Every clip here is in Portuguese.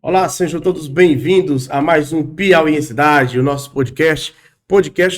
Olá, sejam todos bem-vindos a mais um Piauí em Cidade, o nosso podcast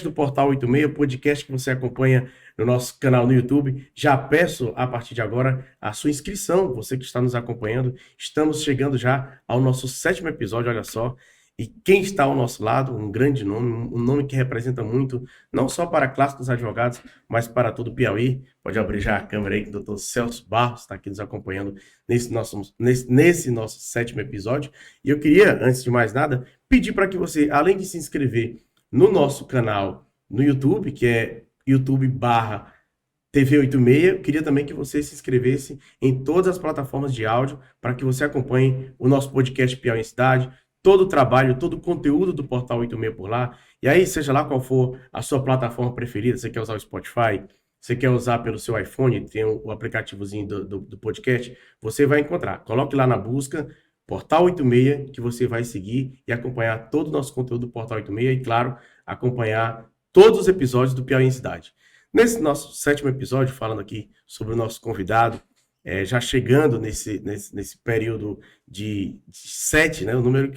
do Portal 86, podcast que você acompanha no nosso canal no YouTube. Já peço, a partir de agora, a sua inscrição, você que está nos acompanhando. Estamos chegando já ao nosso 7º episódio, olha só. E quem está ao nosso lado, um grande nome, um nome que representa muito, não só para a classe dos advogados, mas para todo o Piauí. Pode abrir já a câmera aí, que o Dr. Celso Barros está aqui nos acompanhando nesse nosso 7º episódio. E eu queria, antes de mais nada, pedir para que você, além de se inscrever no nosso canal no YouTube, que é YouTube/TV86, eu queria também que você se inscrevesse em todas as plataformas de áudio para que você acompanhe o nosso podcast Piauí em Cidade, todo o trabalho, todo o conteúdo do Portal 86 por lá. E aí, seja lá qual for a sua plataforma preferida, você quer usar o Spotify, você quer usar pelo seu iPhone, tem o aplicativozinho do podcast, você vai encontrar. Coloque lá na busca Portal 86, que você vai seguir e acompanhar todo o nosso conteúdo do Portal 86 e, claro, acompanhar todos os episódios do Piauí em Cidade. Nesse nosso 7º episódio, falando aqui sobre o nosso convidado, já chegando nesse período de 7, né? O número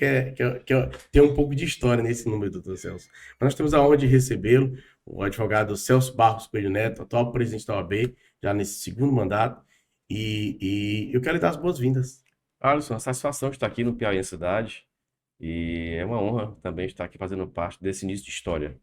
tem um pouco de história nesse número, doutor Celso. Mas nós temos a honra de recebê-lo, o advogado Celso Barros Coelho Neto, atual presidente da OAB, já nesse 2º mandato, e eu quero lhe dar as boas-vindas. Alisson, uma satisfação estar aqui no Piauí em Cidade e é uma honra também estar aqui fazendo parte desse início de história.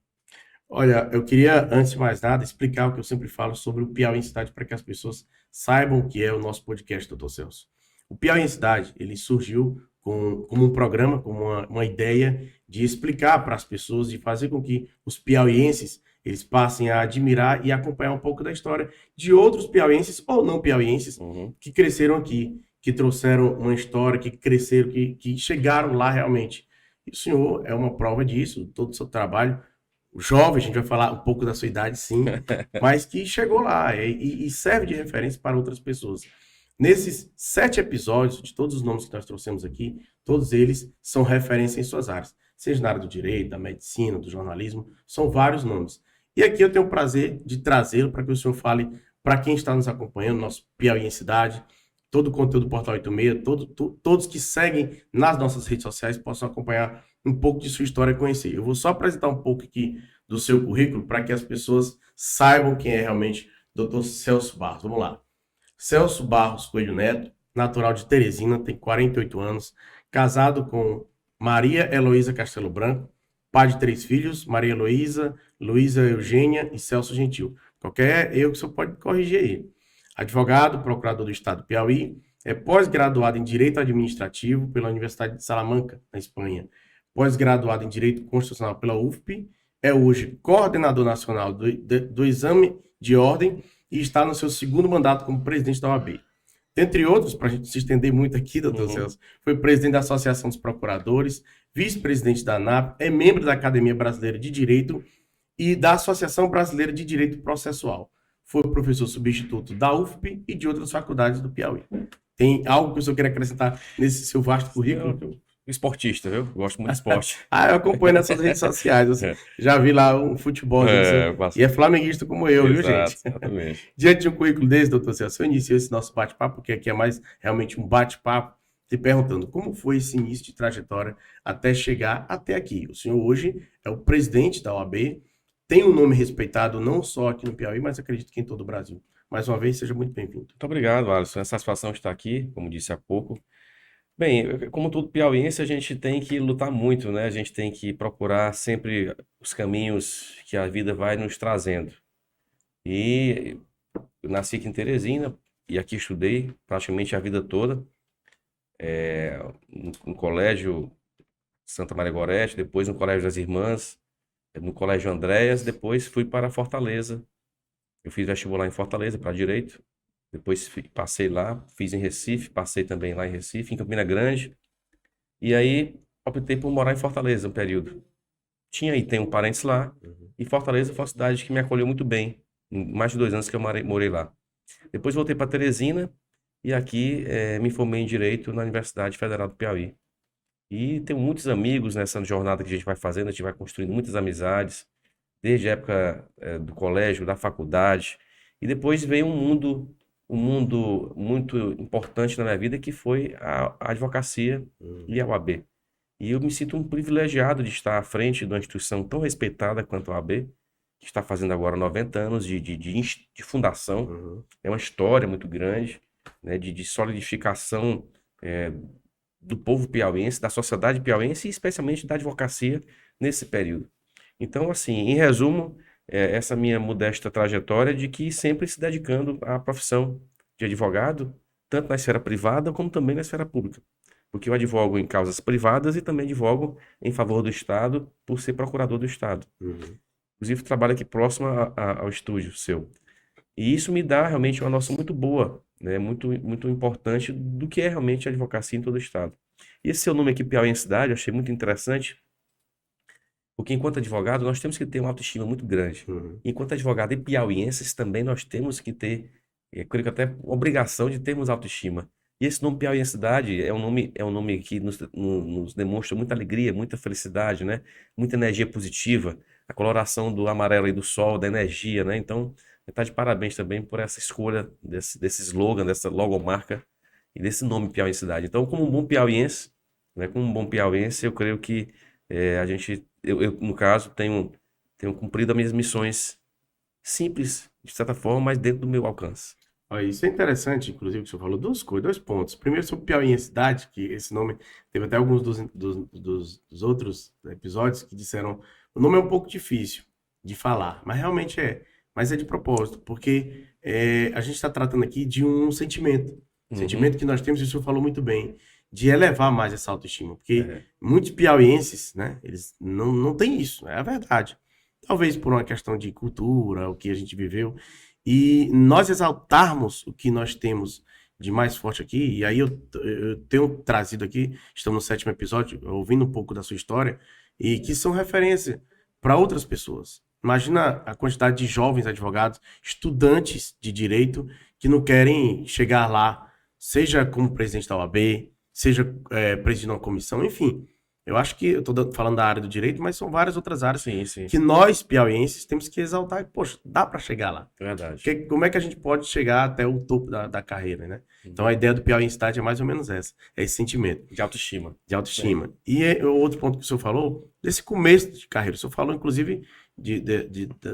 Olha, eu queria, antes de mais nada, explicar o que eu sempre falo sobre o Piauí em Cidade para que as pessoas saibam o que é o nosso podcast, doutor Celso. O Piauí em Cidade, ele surgiu como um programa, como uma ideia de explicar para as pessoas, de fazer com que os piauienses eles passem a admirar e acompanhar um pouco da história de outros piauienses ou não piauienses que cresceram aqui, que trouxeram uma história, que cresceram, que chegaram lá realmente. E o senhor é uma prova disso, todo o seu trabalho jovem, a gente vai falar um pouco da sua idade, sim, mas que chegou lá e serve de referência para outras pessoas. Nesses 7 episódios, de todos os nomes que nós trouxemos aqui, todos eles são referência em suas áreas, seja na área do direito, da medicina, do jornalismo, são vários nomes. E aqui eu tenho o prazer de trazê-lo para que o senhor fale para quem está nos acompanhando, nosso Piauí em Cidade, todo o conteúdo do Portal 86, todos que seguem nas nossas redes sociais possam acompanhar um pouco de sua história e conhecer. Eu vou só apresentar um pouco aqui do seu currículo para que as pessoas saibam quem é realmente Dr. Celso Barros. Vamos lá. Celso Barros Coelho Neto, natural de Teresina, tem 48 anos, casado com Maria Heloísa Castelo Branco, pai de 3 filhos, Maria Heloísa, Luísa Eugênia e Celso Gentil. Qualquer erro que o senhor pode corrigir aí. Advogado, procurador do Estado do Piauí, é pós-graduado em Direito Administrativo pela Universidade de Salamanca, na Espanha. Pós-graduado em Direito Constitucional pela UFP, é hoje coordenador nacional do Exame de Ordem e está no seu 2º mandato como presidente da OAB. Entre outros, para a gente se estender muito aqui, doutor Celso, foi presidente da Associação dos Procuradores, vice-presidente da ANAP, é membro da Academia Brasileira de Direito e da Associação Brasileira de Direito Processual. Foi professor substituto da UFP e de outras faculdades do Piauí. Tem algo que o senhor quer acrescentar nesse seu vasto currículo? Esportista, viu? Gosto muito de esporte. Eu acompanho nessas redes sociais. Já vi lá um futebol. E é flamenguista como eu, viu, gente? Exatamente. Diante de um currículo desse, doutor Celso, eu iniciei esse nosso bate-papo, porque aqui é mais realmente um bate-papo, te perguntando como foi esse início de trajetória até chegar até aqui. O senhor hoje é o presidente da OAB, tem um nome respeitado não só aqui no Piauí, mas acredito que em todo o Brasil. Mais uma vez, seja muito bem-vindo. Muito obrigado, Alisson. É uma satisfação estar aqui, como disse há pouco. Bem, como todo piauiense, a gente tem que lutar muito, né? A gente tem que procurar sempre os caminhos que a vida vai nos trazendo. E eu nasci aqui em Teresina e aqui estudei praticamente a vida toda. No colégio Santa Maria Gorete, depois no Colégio das Irmãs, no Colégio Andréas, depois fui para Fortaleza. Eu fiz vestibular em Fortaleza para Direito, depois passei lá, fiz em Recife, passei também lá em Recife, em Campina Grande, e aí optei por morar em Fortaleza um período. Tinha e tenho parentes lá, e Fortaleza foi uma cidade que me acolheu muito bem, em mais de 2 anos que eu morei lá. Depois voltei para Teresina, e aqui me formei em Direito na Universidade Federal do Piauí. E tenho muitos amigos nessa jornada que a gente vai fazendo, a gente vai construindo muitas amizades, desde a época do colégio, da faculdade. E depois veio um mundo um mundo muito importante na minha vida, que foi a advocacia e a OAB. E eu me sinto um privilegiado de estar à frente de uma instituição tão respeitada quanto a OAB, que está fazendo agora 90 anos de fundação. Uhum. É uma história muito grande, né, de solidificação é, do povo piauiense, da sociedade piauiense e especialmente da advocacia nesse período. Então, assim, em resumo, essa minha modesta trajetória de que sempre se dedicando à profissão de advogado, tanto na esfera privada como também na esfera pública. Porque eu advogo em causas privadas e também advogo em favor do Estado por ser procurador do Estado. Uhum. Inclusive, trabalho aqui próximo ao estúdio seu. E isso me dá realmente uma noção muito boa, né? Muito importante do que é realmente a advocacia em todo o Estado. E esse seu nome aqui, Piauiensidade, eu achei muito interessante, porque enquanto advogado nós temos que ter uma autoestima muito grande. Uhum. Enquanto advogado e piauienses também nós temos que ter, eu creio que até obrigação de termos autoestima. E esse nome Piauiensidade é um nome que nos demonstra muita alegria, muita felicidade, né? Muita energia positiva, a coloração do amarelo e do sol, da energia, né? Então, está de parabéns também por essa escolha desse slogan, dessa logomarca e desse nome Piauiensidade. Então, como um bom piauiense, né? Como um bom piauiense, eu creio que a gente, no caso, tenho cumprido as minhas missões simples, de certa forma, mas dentro do meu alcance. Ó, isso é interessante, inclusive, que você falou duas coisas, dois pontos. Primeiro, sobre Piauiensidade, que esse nome teve até alguns dos outros episódios que disseram o nome é um pouco difícil de falar, mas realmente é. Mas é de propósito, porque a gente está tratando aqui de um sentimento. Sentimento Uhum. que nós temos, e o senhor falou muito bem, de elevar mais essa autoestima. Porque É, muitos piauienses, né, eles não têm isso, é a verdade. Talvez por uma questão de cultura, o que a gente viveu. E nós exaltarmos o que nós temos de mais forte aqui, e aí eu tenho trazido aqui, estamos no 7º episódio, ouvindo um pouco da sua história, e que são referência para outras pessoas. Imagina a quantidade de jovens advogados, estudantes de direito, que não querem chegar lá, seja como presidente da OAB, seja presidente de uma comissão, enfim. Eu acho que eu estou falando da área do direito, mas são várias outras áreas sim, sim, que nós, piauienses, temos que exaltar. E, poxa, dá para chegar lá. verdade. Como é que a gente pode chegar até o topo da carreira, né? Então, a ideia do Piauiensidade é mais ou menos essa. É esse sentimento De autoestima. de autoestima. E o outro ponto que o senhor falou, desse começo de carreira. O senhor falou, inclusive,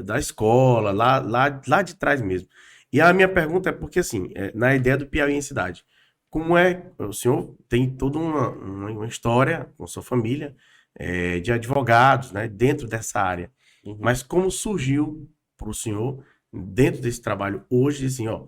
da escola, lá de trás mesmo. E a minha pergunta é porque, assim, na ideia do Piauiensidade, como é... O senhor tem toda uma história com sua família, de advogados, né, dentro dessa área. Uhum. Mas como surgiu para o senhor, dentro desse trabalho, hoje, assim, ó,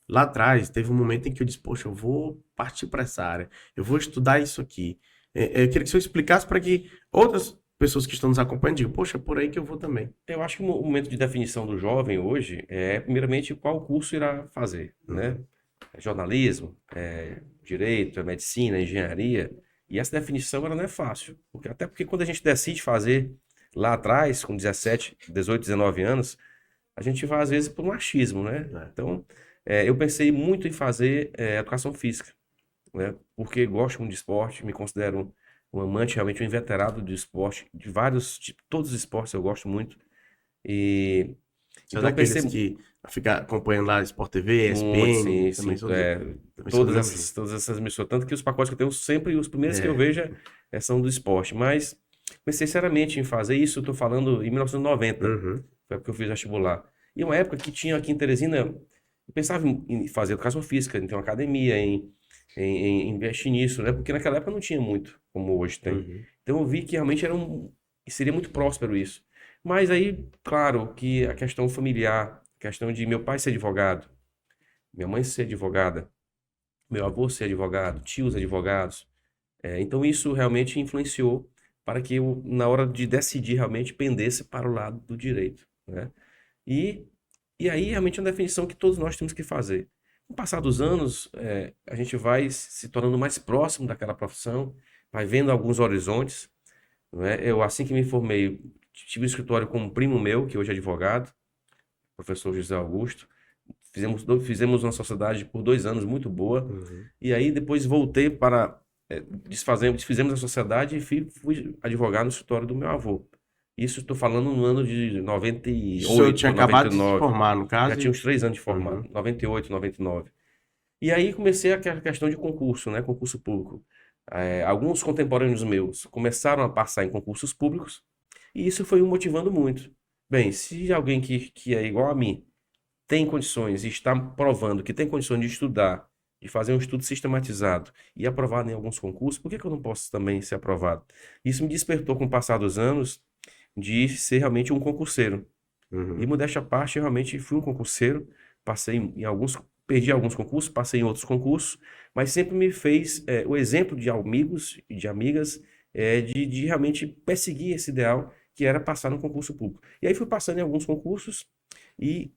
lá atrás, teve um momento em que eu disse, poxa, eu vou partir para essa área, eu vou estudar isso aqui. Eu queria que o senhor explicasse para que outras pessoas que estão nos acompanhando digam, poxa, é por aí que eu vou também. Eu acho que o momento de definição do jovem hoje é, primeiramente, qual curso irá fazer, né? Uhum. É jornalismo, direito, medicina, engenharia. E essa definição ela não é fácil, até porque quando a gente decide fazer lá atrás, com 17, 18, 19 anos, a gente vai às vezes por um achismo, né? É. Então, eu pensei muito em fazer educação física, né? Porque gosto muito de esporte, me considero um amante, realmente um inveterado de esporte, de vários, de todos os esportes eu gosto muito. E Você é então eu pensei daqueles que fica acompanhando lá Sport TV, muito, ESPN, sim, também sim, sou do, também sou do todas mesmo jeito. essas emissoras, tanto que os pacotes que eu tenho sempre, os primeiros que eu É. vejo são do esporte, mas pensei seriamente em fazer isso, eu tô falando em 1990, Uhum. foi porque eu fiz vestibular. E uma época que tinha aqui em Teresina, eu pensava em fazer educação física, em ter uma academia, em investir nisso, né? Porque naquela época não tinha muito, como hoje tem. Uhum. Então eu vi que realmente seria muito próspero isso. Mas aí, claro, que a questão familiar, a questão de meu pai ser advogado, minha mãe ser advogada, meu avô ser advogado, tios advogados. Então isso realmente influenciou para que eu, na hora de decidir, realmente pendesse para o lado do direito, né? E, e aí realmente é uma definição que todos nós temos que fazer. Com o passar dos anos, a gente vai se tornando mais próximo daquela profissão, vai vendo alguns horizontes, não é? Eu, assim que me formei, tive um escritório com um primo meu, que hoje é advogado, professor José Augusto. Fizemos uma sociedade por 2 anos muito boa. Uhum. E aí depois voltei para desfizemos a sociedade e fui advogar no escritório do meu avô. Isso estou falando no ano de O senhor 98, tinha acabado de se 99. formar, no Já caso? tinha uns 3 anos de Uhum. formado, 98, 99. E aí comecei aquela questão de concurso, né? Concurso público. Alguns contemporâneos meus começaram a passar em concursos públicos e isso foi me motivando muito. Bem, se alguém que é igual a mim tem condições e está provando que tem condições de estudar, de fazer um estudo sistematizado e aprovado em alguns concursos, por que que eu não posso também ser aprovado? Isso me despertou com o passar dos anos de ser realmente um concurseiro. E Uhum. modéstia à parte, eu realmente fui um concurseiro, passei em alguns, perdi alguns concursos, passei em outros concursos, mas sempre me fez o exemplo de amigos e de amigas de realmente perseguir esse ideal que era passar no concurso público. E aí fui passando em alguns concursos e,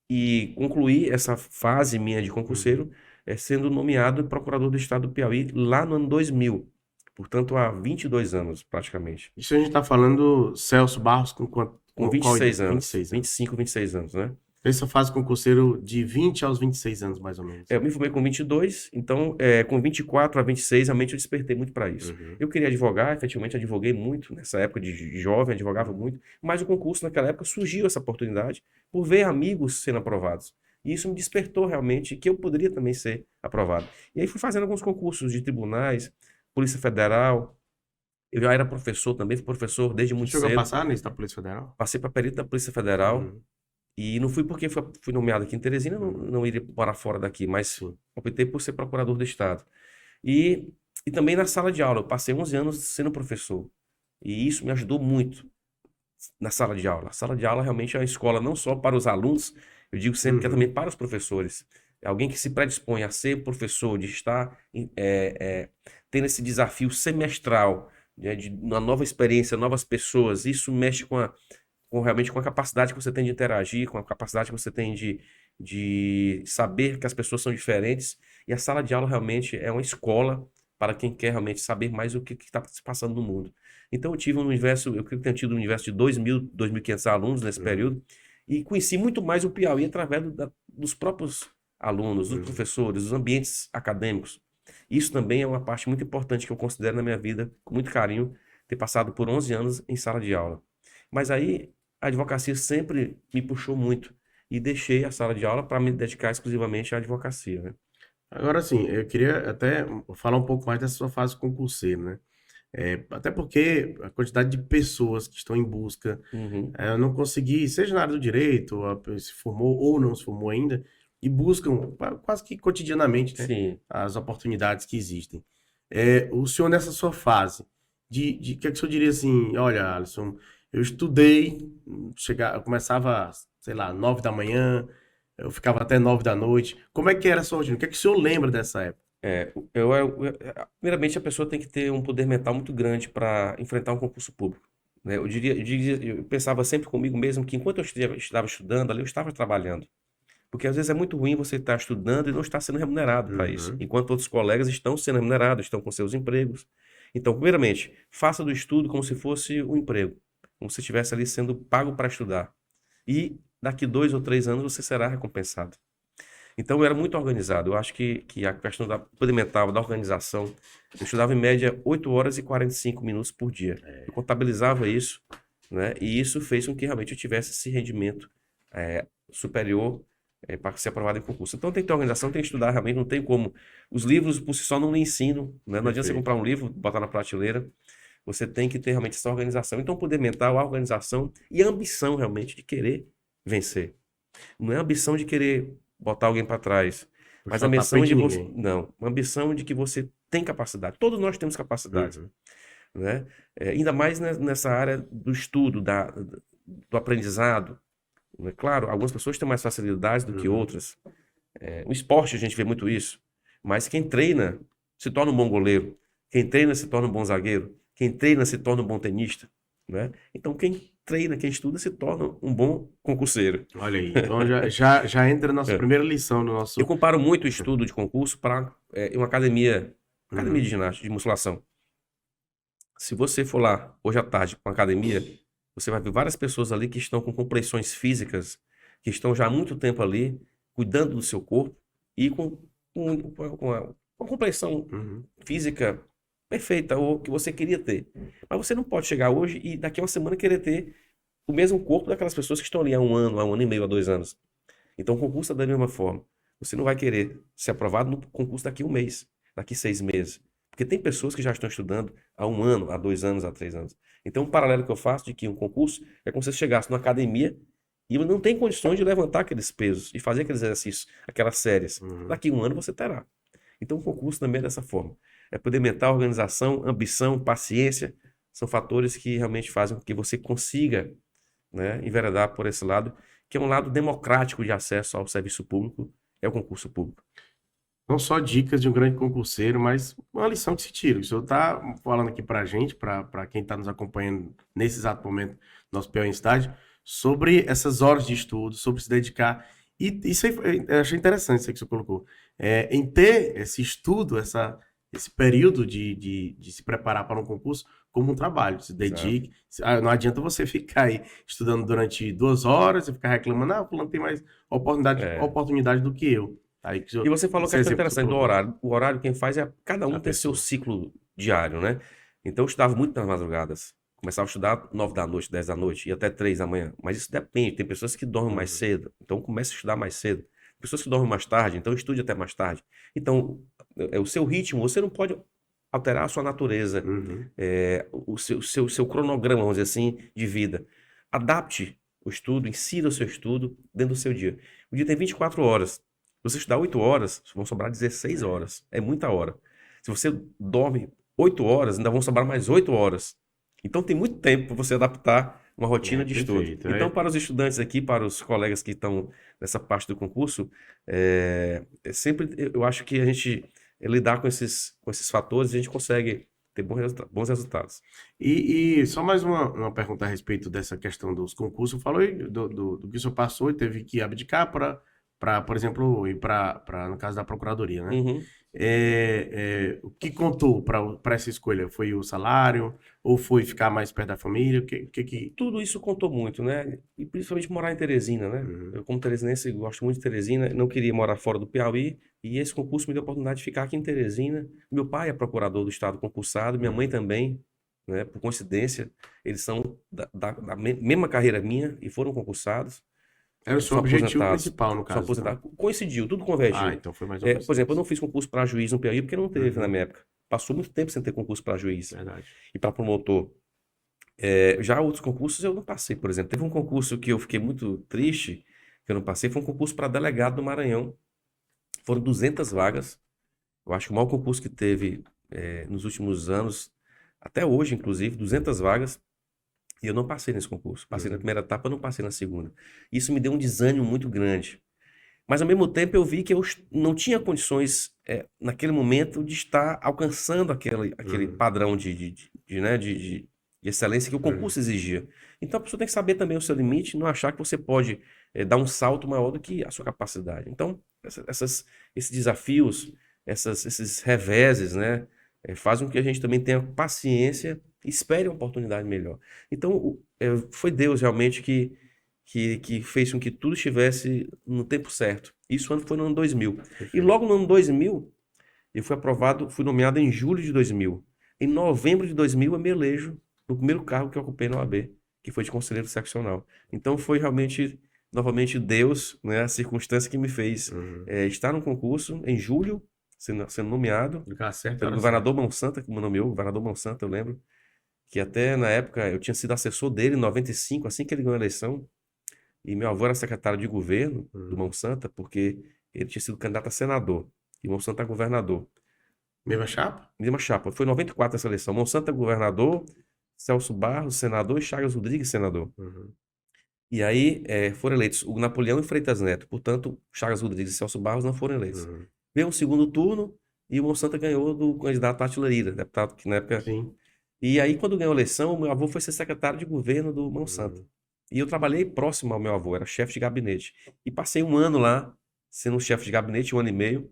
e concluí essa fase minha de Uhum. concurseiro sendo nomeado procurador do estado do Piauí lá no ano 2000. Portanto, há 22 anos, praticamente. Isso a gente está falando Celso Barros com, Com com vinte e qual seis idade? vinte e anos, seis vinte e anos. cinco, 26 anos, né? Essa fase concurseiro de 20 aos 26 anos, mais ou menos. Eu me formei com 22, então com 24 a 26, realmente eu despertei muito para isso. Uhum. Eu queria advogar, efetivamente advoguei muito, nessa época de jovem, advogava muito, mas o concurso naquela época surgiu essa oportunidade por ver amigos sendo aprovados. E isso me despertou realmente que eu poderia também ser aprovado. E aí fui fazendo alguns concursos de tribunais, Polícia Federal, eu já era professor também, fui professor desde Você muito chegou a cedo, passar nesse da Polícia Federal? passei para perito da Polícia Federal, Uhum. e não fui porque fui nomeado aqui em Teresina, não, Uhum. não iria para fora daqui, mas Sim. optei por ser procurador do Estado. E, e também na sala de aula, eu passei 11 anos sendo professor. E isso me ajudou muito na sala de aula. A sala de aula realmente é uma escola não só para os alunos, eu digo sempre que é também Uhum. para os professores. É alguém que se predispõe a ser professor, de estar tendo esse desafio semestral, né, de uma nova experiência, novas pessoas. Isso mexe realmente com a capacidade que você tem de interagir, com a capacidade que você tem de saber que as pessoas são diferentes. E a sala de aula realmente é uma escola para quem quer realmente saber mais o que está se passando no mundo. Então eu tive um universo, eu creio que tenho tido um universo de 2.000, 2.500 alunos nesse Uhum. período, e conheci muito mais o Piauí através dos próprios alunos, dos Uhum. professores, dos ambientes acadêmicos. Isso também é uma parte muito importante que eu considero na minha vida, com muito carinho, ter passado por 11 anos em sala de aula. Mas aí a advocacia sempre me puxou muito e deixei a sala de aula para me dedicar exclusivamente à advocacia, né? Agora sim, eu queria até falar um pouco mais dessa sua fase concurseira, né? Até porque a quantidade de pessoas que estão em busca, Uhum. eu não consegui, seja na área do direito, se formou ou não se formou ainda, e buscam quase que cotidianamente, né, Sim. as oportunidades que existem. O senhor nessa sua fase, de que é que o senhor diria assim, olha, Alisson, eu estudei, eu começava, sei lá, 9 da manhã, eu ficava até 9 da noite. Como é que era a sua rotina? O que é que o senhor lembra dessa época? Primeiramente, a pessoa tem que ter um poder mental muito grande para enfrentar um concurso público, né? Eu pensava sempre comigo mesmo que enquanto eu estava estudando ali, eu estava trabalhando. Porque às vezes é muito ruim você estar estudando e não estar sendo remunerado para isso, Uhum. enquanto outros colegas estão sendo remunerados, estão com seus empregos. Então, primeiramente, faça do estudo como se fosse um emprego, como se estivesse ali sendo pago para estudar. E daqui 2 ou 3 anos você será recompensado. Então, eu era muito organizado. Eu acho que a questão da poder mental, da organização, eu estudava em média 8 horas e 45 minutos por dia. Eu contabilizava isso, né? E isso fez com que realmente eu tivesse esse rendimento superior para ser aprovado em concurso. Então, tem que ter organização, tem que estudar realmente, não tem como. Os livros por si só não lhe ensinam, né? Não adianta você Perfeito. comprar um livro, botar na prateleira. Você tem que ter realmente essa organização. Então, o poder mental, a organização e a ambição realmente de querer vencer. Não é a ambição de querer botar alguém para trás, mas a Puxar o ambição tapete de de você. ninguém. Não, uma ambição de que você tem capacidade. Todos nós temos capacidades, Uhum. né? Ainda mais nessa área do estudo, do aprendizado. Né? Claro, algumas pessoas têm mais facilidades do que Uhum. outras. No esporte a gente vê muito isso. Mas quem treina se torna um bom goleiro. Quem treina se torna um bom zagueiro. Quem treina se torna um bom tenista, né? Então quem treina, quem estuda se torna um bom concurseiro. Olha aí, então já entra a nossa É. primeira lição no Eu nosso. comparo muito o estudo de concurso para uma academia de Uhum. ginástica, de musculação. Se você for lá hoje à tarde para uma academia, você vai ver várias pessoas ali que estão com complexões físicas, que estão já há muito tempo ali, cuidando do seu corpo e com a complexão Uhum. física perfeita, ou que você queria ter. Mas você não pode chegar hoje e daqui a uma semana querer ter o mesmo corpo daquelas pessoas que estão ali há um ano e meio, há 2 anos. Então, o concurso é da mesma forma. Você não vai querer ser aprovado no concurso daqui a um mês, daqui 6 meses. Porque tem pessoas que já estão estudando há um ano, há 2 anos, há 3 anos. Então, um paralelo que eu faço de que um concurso é como se você chegasse numa academia e não tem condições de levantar aqueles pesos e fazer aqueles exercícios, aquelas séries. Uhum. Daqui a um ano você terá. Então, o concurso também é dessa forma. É poder mental, organização, ambição, paciência, são fatores que realmente fazem com que você consiga, né, enveredar por esse lado, que é um lado democrático de acesso ao serviço público, é o concurso público. Não só dicas de um grande concurseiro, mas uma lição que se tira. O senhor está falando aqui para a gente, para quem está nos acompanhando nesse exato momento, nosso Piauí em Estágio, sobre essas horas de estudo, sobre se dedicar. E isso aí, eu achei interessante isso aí que você colocou. Em ter esse estudo, esse período de se preparar para um concurso como um trabalho. Se Exato. dedique. Não adianta você ficar aí estudando durante 2 horas e ficar reclamando, fulano tem mais É. oportunidade do que eu. Aí que E você falou esse questão exemplo que você interessante do colocou, horário. O horário quem faz é cada um a tem seu pessoa. ciclo diário, né? Então eu estudava muito nas madrugadas. Começava a estudar 9 da noite, 10 da noite e até 3 da manhã. Mas isso depende. Tem pessoas que dormem mais Uhum, cedo, então comece a estudar mais cedo. Pessoas que dormem mais tarde, então estude até mais tarde. Então, é o seu ritmo, você não pode alterar a sua natureza, uhum. o seu cronograma, vamos dizer assim, de vida. Adapte o estudo, insira o seu estudo dentro do seu dia. O dia tem 24 horas. Se você estudar 8 horas, vão sobrar 16 horas. É muita hora. Se você dorme 8 horas, ainda vão sobrar mais 8 horas. Então tem muito tempo para você adaptar uma rotina de estudo. Perfeito. Então, para os estudantes aqui, para os colegas que estão nessa parte do concurso, sempre eu acho que a gente lidar com esses fatores, a gente consegue ter bons resultados. E só mais uma pergunta a respeito dessa questão dos concursos. Falou aí do que o senhor passou e teve que abdicar para, por exemplo, ir no caso da Procuradoria, né? Uhum. O que contou para essa escolha? Foi o salário ou foi ficar mais perto da família? O que. Tudo isso contou muito, né? E principalmente morar em Teresina, né? Uhum. Eu, como teresinense, gosto muito de Teresina, não queria morar fora do Piauí, e esse concurso me deu a oportunidade de ficar aqui em Teresina. Meu pai é procurador do estado concursado, minha mãe Uhum. também, né? Por coincidência, eles são da mesma carreira minha e foram concursados. Era o seu São objetivo aposentados. principal, no São caso, então. aposentados. Coincidiu, tudo Ah, convergiu. então foi mais uma Por exemplo, eu coincidência. não fiz concurso para juiz no Piauí porque não teve na Uhum. minha época. Passou muito tempo sem ter concurso para juiz Verdade. e para promotor. Já outros concursos eu não passei, por exemplo. Teve um concurso que eu fiquei muito triste, que eu não passei, foi um concurso para delegado do Maranhão. Foram 200 vagas. Eu acho que o maior concurso que teve nos últimos anos, até hoje, inclusive, 200 vagas. E eu não passei nesse concurso. Passei na Uhum. primeira etapa, não passei na segunda. Isso me deu um desânimo muito grande. Mas ao mesmo tempo eu vi que eu não tinha condições, naquele momento, de estar alcançando aquele Uhum. padrão de excelência que o Uhum. concurso exigia. Então a pessoa tem que saber também o seu limite, não achar que você pode dar um salto maior do que a sua capacidade. Então, esses desafios, esses reveses, né, fazem com que a gente também tenha paciência e espere uma oportunidade melhor. Então, foi Deus realmente que fez com que tudo estivesse no tempo certo. Isso foi no ano 2000. E Perfeito. logo no ano 2000, eu fui aprovado, fui nomeado em julho de 2000. Em novembro de 2000, eu me elejo no primeiro cargo que eu ocupei na OAB, que foi de conselheiro seccional. Então foi realmente, novamente, Deus, né, a circunstância que me fez Uhum. estar no concurso em julho, sendo nomeado Lugar certo, pelo hora certa. governador Monsanta, que me nomeou, o governador Monsanta, eu lembro, que até na época eu tinha sido assessor dele em 95, assim que ele ganhou a eleição. E meu avô era secretário de governo do Uhum. Mão Santa, porque ele tinha sido candidato a senador. E Mão Santa a governador. Mesma chapa? Mesma chapa. Foi em 94 essa eleição. Mão Santa governador, Celso Barros, senador, e Chagas Rodrigues, senador. Uhum. E aí foram eleitos o Napoleão e Freitas Neto. Portanto, Chagas Rodrigues e Celso Barros não foram eleitos. Uhum. Veio um segundo turno e o Mão Santa ganhou do candidato Átila Lira, deputado que na época. Sim. E aí, quando ganhou a eleição, meu avô foi ser secretário de governo do Mão Santa. Uhum. E eu trabalhei próximo ao meu avô, era chefe de gabinete. E passei um ano lá, sendo chefe de gabinete, um ano e meio,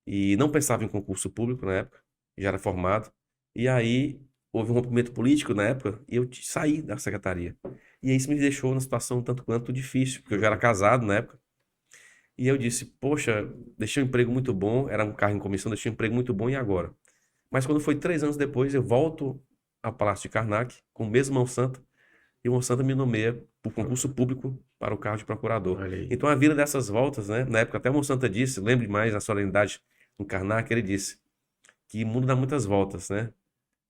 e não pensava em concurso público na época, já era formado. E aí houve um rompimento político na época, e eu saí da secretaria. E aí isso me deixou numa situação um tanto quanto difícil, porque eu já era Uhum. casado na época. E eu disse, poxa, deixei um emprego muito bom, era um cargo em comissão, deixei um emprego muito bom, e agora? Mas quando foi 3 anos depois, eu volto ao Palácio de Karnak, com o mesmo Monsanto, e o Monsanto me nomeia por concurso público para o cargo de procurador. Olha aí. Então a vida dessas voltas, né? Na época até o Monsanto disse, lembre mais na solenidade no Karnak, ele disse que o mundo dá muitas voltas, né?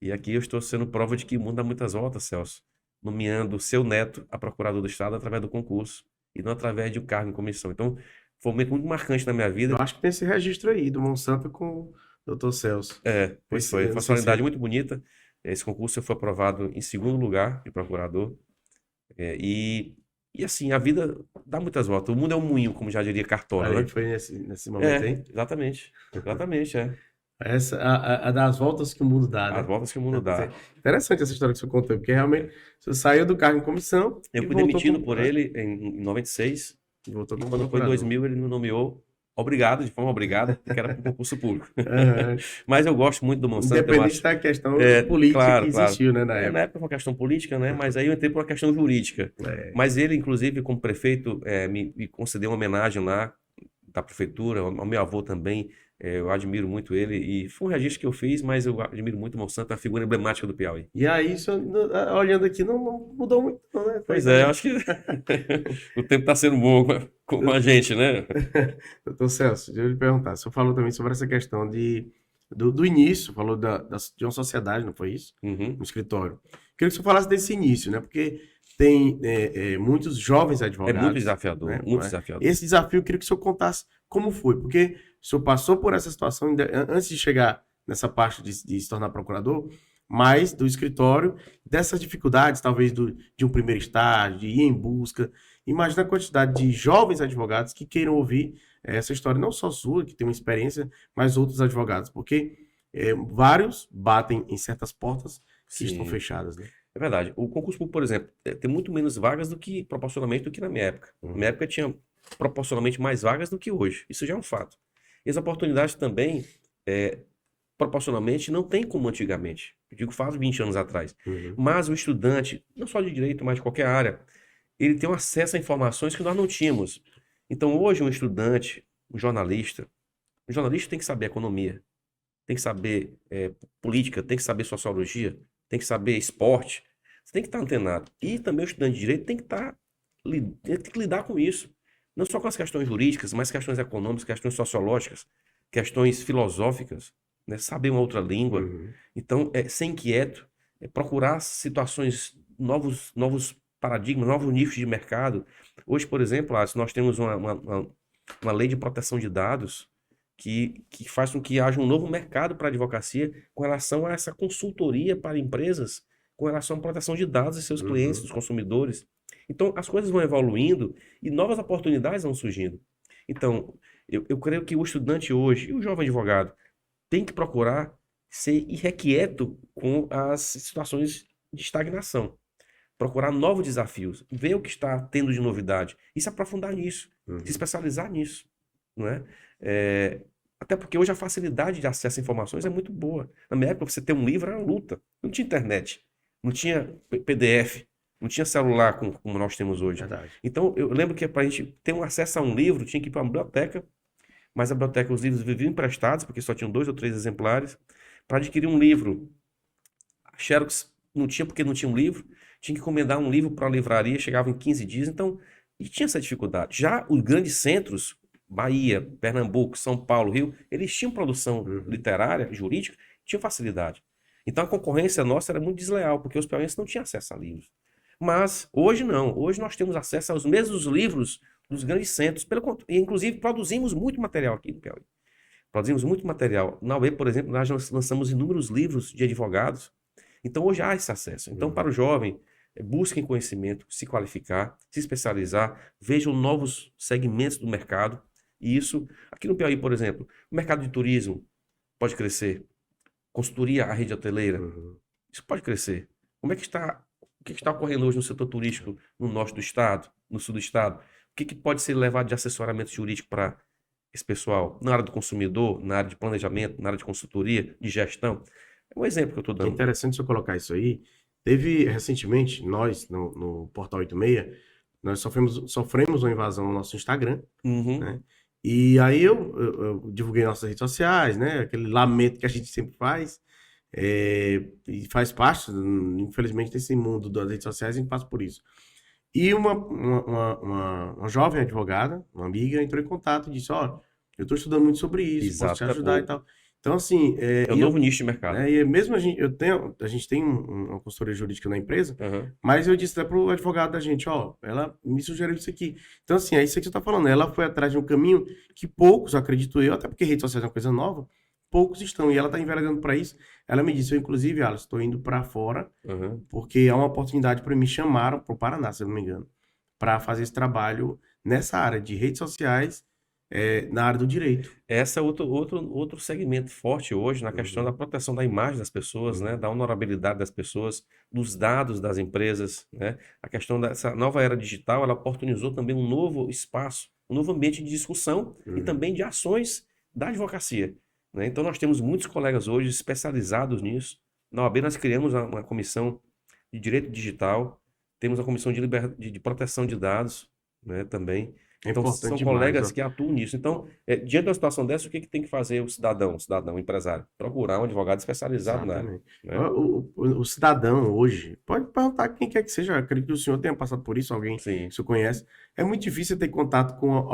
E aqui eu estou sendo prova de que o mundo dá muitas voltas, Celso, nomeando o seu neto a procurador do Estado através do concurso e não através de um cargo em comissão. Então, foi um momento muito marcante na minha Eu vida. acho que tem esse registro aí do Monsanto com o Dr. Celso. Pois foi. Eu Foi não uma sei se solenidade muito bonita. Esse concurso eu fui aprovado em segundo lugar de procurador. É, e assim, a vida dá muitas voltas. O mundo é um moinho, como já diria Cartola, olha aí, né? foi nesse momento aí. Exatamente. Exatamente, é. Essa, a das voltas que o mundo dá, As né? voltas que o mundo dá. Interessante essa história que você contou, porque realmente você saiu do cargo em comissão Eu e fui voltou demitido por ele em 96. voltou E como quando foi em procurador. 2000, ele me nomeou obrigado, de forma obrigada, porque era por concurso público. Aham. Mas eu gosto muito do Monsanto, eu Independente acho. da questão política que Claro, claro. existiu, né, na Na época. época foi uma questão política, né? Mas aí eu entrei por uma questão jurídica. É. Mas ele, inclusive, como prefeito, me concedeu uma homenagem lá da prefeitura, ao meu avô também. Eu admiro muito ele. E foi um registro que eu fiz, mas eu admiro muito o Monsanto, uma figura emblemática do Piauí. E aí, isso, olhando aqui, não mudou muito, não, né? Pois é, eu acho que o tempo está sendo bom com a gente, né? Doutor Celso, deixa eu lhe perguntar. O senhor falou também sobre essa questão do início, falou de uma sociedade, não foi isso? Uhum. No escritório. Queria que o senhor falasse desse início, né? Porque tem muitos jovens É advogados. muito desafiador, né? muito desafiador. Esse desafio, eu queria que o senhor contasse como foi, porque o senhor passou por essa situação antes de chegar nessa parte de se tornar procurador, mas do escritório, dessas dificuldades, talvez de um primeiro estágio, de ir em busca. Imagina a quantidade de jovens advogados que queiram ouvir essa história, não só sua, que tem uma experiência, mas outros advogados, porque vários batem em certas portas que estão Sim. fechadas, né? É verdade. O concurso público, por exemplo, tem muito menos vagas do que, proporcionalmente, do que na minha época. Na minha época tinha proporcionalmente mais vagas do que hoje. Isso já é um fato. E as oportunidades também, proporcionalmente, não tem como antigamente. Eu digo, faz 20 anos atrás. Mas o estudante, não só de direito, mas de qualquer área, ele tem um acesso a informações que nós não tínhamos. Então, hoje, um estudante, um jornalista tem que saber economia, tem que saber política, tem que saber sociologia, tem que saber esporte. Você tem que estar antenado. E também o estudante de direito tem que lidar com isso. Não só com as questões jurídicas, mas questões econômicas, questões sociológicas, questões filosóficas, né? Saber uma outra língua. Então, ser inquieto, procurar situações, novos paradigmas, novos nichos de mercado. Hoje, por exemplo, nós temos uma lei de proteção de dados que faz com que haja um novo mercado para a advocacia com relação a essa consultoria para empresas, com relação à proteção de dados de seus clientes, dos consumidores. Então, as coisas vão evoluindo e novas oportunidades vão surgindo. Então, eu creio que o estudante hoje e o jovem advogado tem que procurar ser irrequieto com as situações de estagnação. Procurar novos desafios, ver o que está tendo de novidade e se aprofundar nisso, se especializar nisso, não é? Até porque hoje a facilidade de acesso a informações é muito boa. Na minha época, você ter um livro era uma luta. Não tinha internet, não tinha PDF, não tinha celular como nós temos hoje. Verdade. Então, eu lembro que para a gente ter um acesso a um livro, tinha que ir para uma biblioteca, mas a biblioteca, os livros viviam emprestados, porque só tinham 2 ou 3 exemplares. Para adquirir um livro, a Xerox não tinha, porque não tinha um livro, tinha que encomendar um livro para a livraria, chegava em 15 dias, então, e tinha essa dificuldade. Já os grandes centros, Bahia, Pernambuco, São Paulo, Rio, eles tinham produção literária, jurídica, tinham facilidade. Então a concorrência nossa era muito desleal, porque os piauienses não tinham acesso a livros. Mas hoje não, hoje nós temos acesso aos mesmos livros dos grandes centros, e inclusive produzimos muito material aqui no Piauí. Produzimos muito material. Na UE, por exemplo, nós lançamos inúmeros livros de advogados. Então hoje há esse acesso. Então para o jovem, busquem conhecimento, se qualificar, se especializar, vejam novos segmentos do mercado. E isso, aqui no Piauí, por exemplo, o mercado de turismo pode crescer. Consultoria à rede hoteleira, isso pode crescer. O que está ocorrendo hoje no setor turístico no norte do estado, no sul do estado? O que pode ser levado de assessoramento jurídico para esse pessoal? Na área do consumidor, na área de planejamento, na área de consultoria, de gestão. É um exemplo que eu estou É dando. interessante você colocar isso aí. Teve, recentemente, nós, no Portal 86, nós sofremos uma invasão no nosso Instagram, né? E aí eu divulguei nossas redes sociais, né? Aquele lamento que a gente sempre faz. E faz parte, infelizmente, desse mundo das redes sociais, a gente passa por isso. E uma jovem advogada, uma amiga, entrou em contato e disse: Ó, eu estou estudando muito sobre isso, posso te Exato. ajudar e tal. Então, assim, É um novo nicho de mercado. e mesmo a gente tem uma consultoria jurídica na empresa, Aham. mas eu disse até pro advogado da gente: Ó, ela me sugeriu isso aqui. Então, assim, é isso que você está falando. Ela foi atrás de um caminho que poucos, acredito eu, até porque redes sociais é uma coisa nova, poucos estão. E ela está enveredando para isso. Ela me disse: Eu, inclusive, Alice, estou indo para fora, Aham. porque é uma oportunidade para me chamaram para o Paraná, se eu não me engano, para fazer esse trabalho nessa área de redes sociais, na área do direito. Esse é outro segmento forte hoje na questão da proteção da imagem das pessoas, né? Da honorabilidade das pessoas, dos dados das empresas, né? A questão dessa nova era digital, ela oportunizou também um novo espaço, um novo ambiente de discussão e também de ações da advocacia, né? Então nós temos muitos colegas hoje especializados nisso. Na OAB nós criamos uma comissão de direito digital, temos a comissão de proteção de dados, né, também. É Então, são importante demais, colegas ó. que atuam nisso. Então, diante de uma situação dessa, o que tem que fazer o cidadão, o empresário? Procurar um advogado especializado na área, Exatamente. né? O cidadão hoje, pode perguntar quem quer que seja, eu acredito que o senhor tenha passado por isso, alguém Sim, que o senhor conhece. É muito difícil ter contato com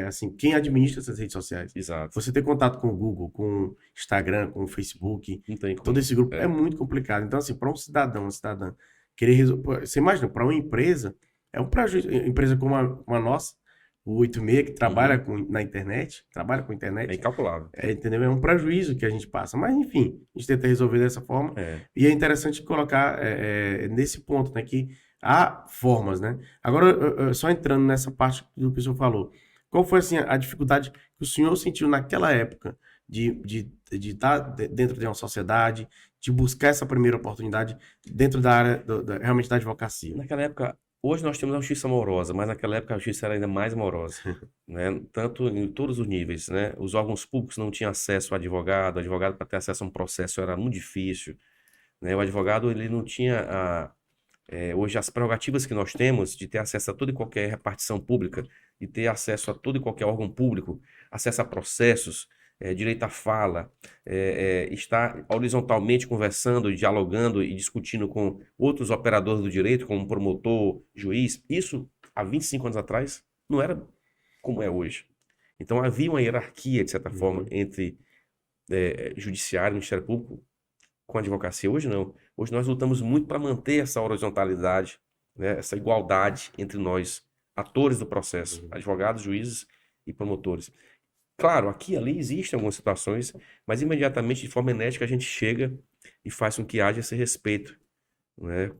assim, quem administra essas redes sociais. exato. Você ter contato com o Google, com o Instagram, com o Facebook, Não tem como. todo esse grupo é É. muito complicado. Então, assim, para um cidadão, uma cidadã, querer resolver. Você imagina, para uma empresa, é um prejuízo. Empresa como a nossa, o 86, que trabalha na internet, trabalha com É internet. incalculável. Entendeu? É um prejuízo que a gente passa. Mas, enfim, a gente tenta resolver dessa forma. É. E é interessante colocar nesse ponto, né? Que há formas, né? Agora, só entrando nessa parte do que o senhor falou. Qual foi, assim, a dificuldade que o senhor sentiu naquela época de estar dentro de uma sociedade, de buscar essa primeira oportunidade dentro da área, realmente da advocacia? Naquela época, hoje nós temos a justiça amorosa, mas naquela época a justiça era ainda mais morosa, né? Tanto em todos os níveis, né? Os órgãos públicos não tinham acesso ao advogado, o advogado para ter acesso a um processo era muito difícil, né? O advogado ele não tinha hoje as prerrogativas que nós temos de ter acesso a toda e qualquer repartição pública, de ter acesso a todo e qualquer órgão público, acesso a processos, direito à fala, estar horizontalmente conversando, dialogando e discutindo com outros operadores do direito, como promotor, juiz. Isso, há 25 anos atrás, não era como é hoje. Então havia uma hierarquia, de certa forma, entre judiciário e Ministério Público com a advocacia. Hoje não. Hoje nós lutamos muito para manter essa horizontalidade, né, essa igualdade entre nós, atores do processo, advogados, juízes e promotores. Claro, aqui e ali existem algumas situações, mas imediatamente, de forma enérgica, a gente chega e faz com que haja esse respeito, né,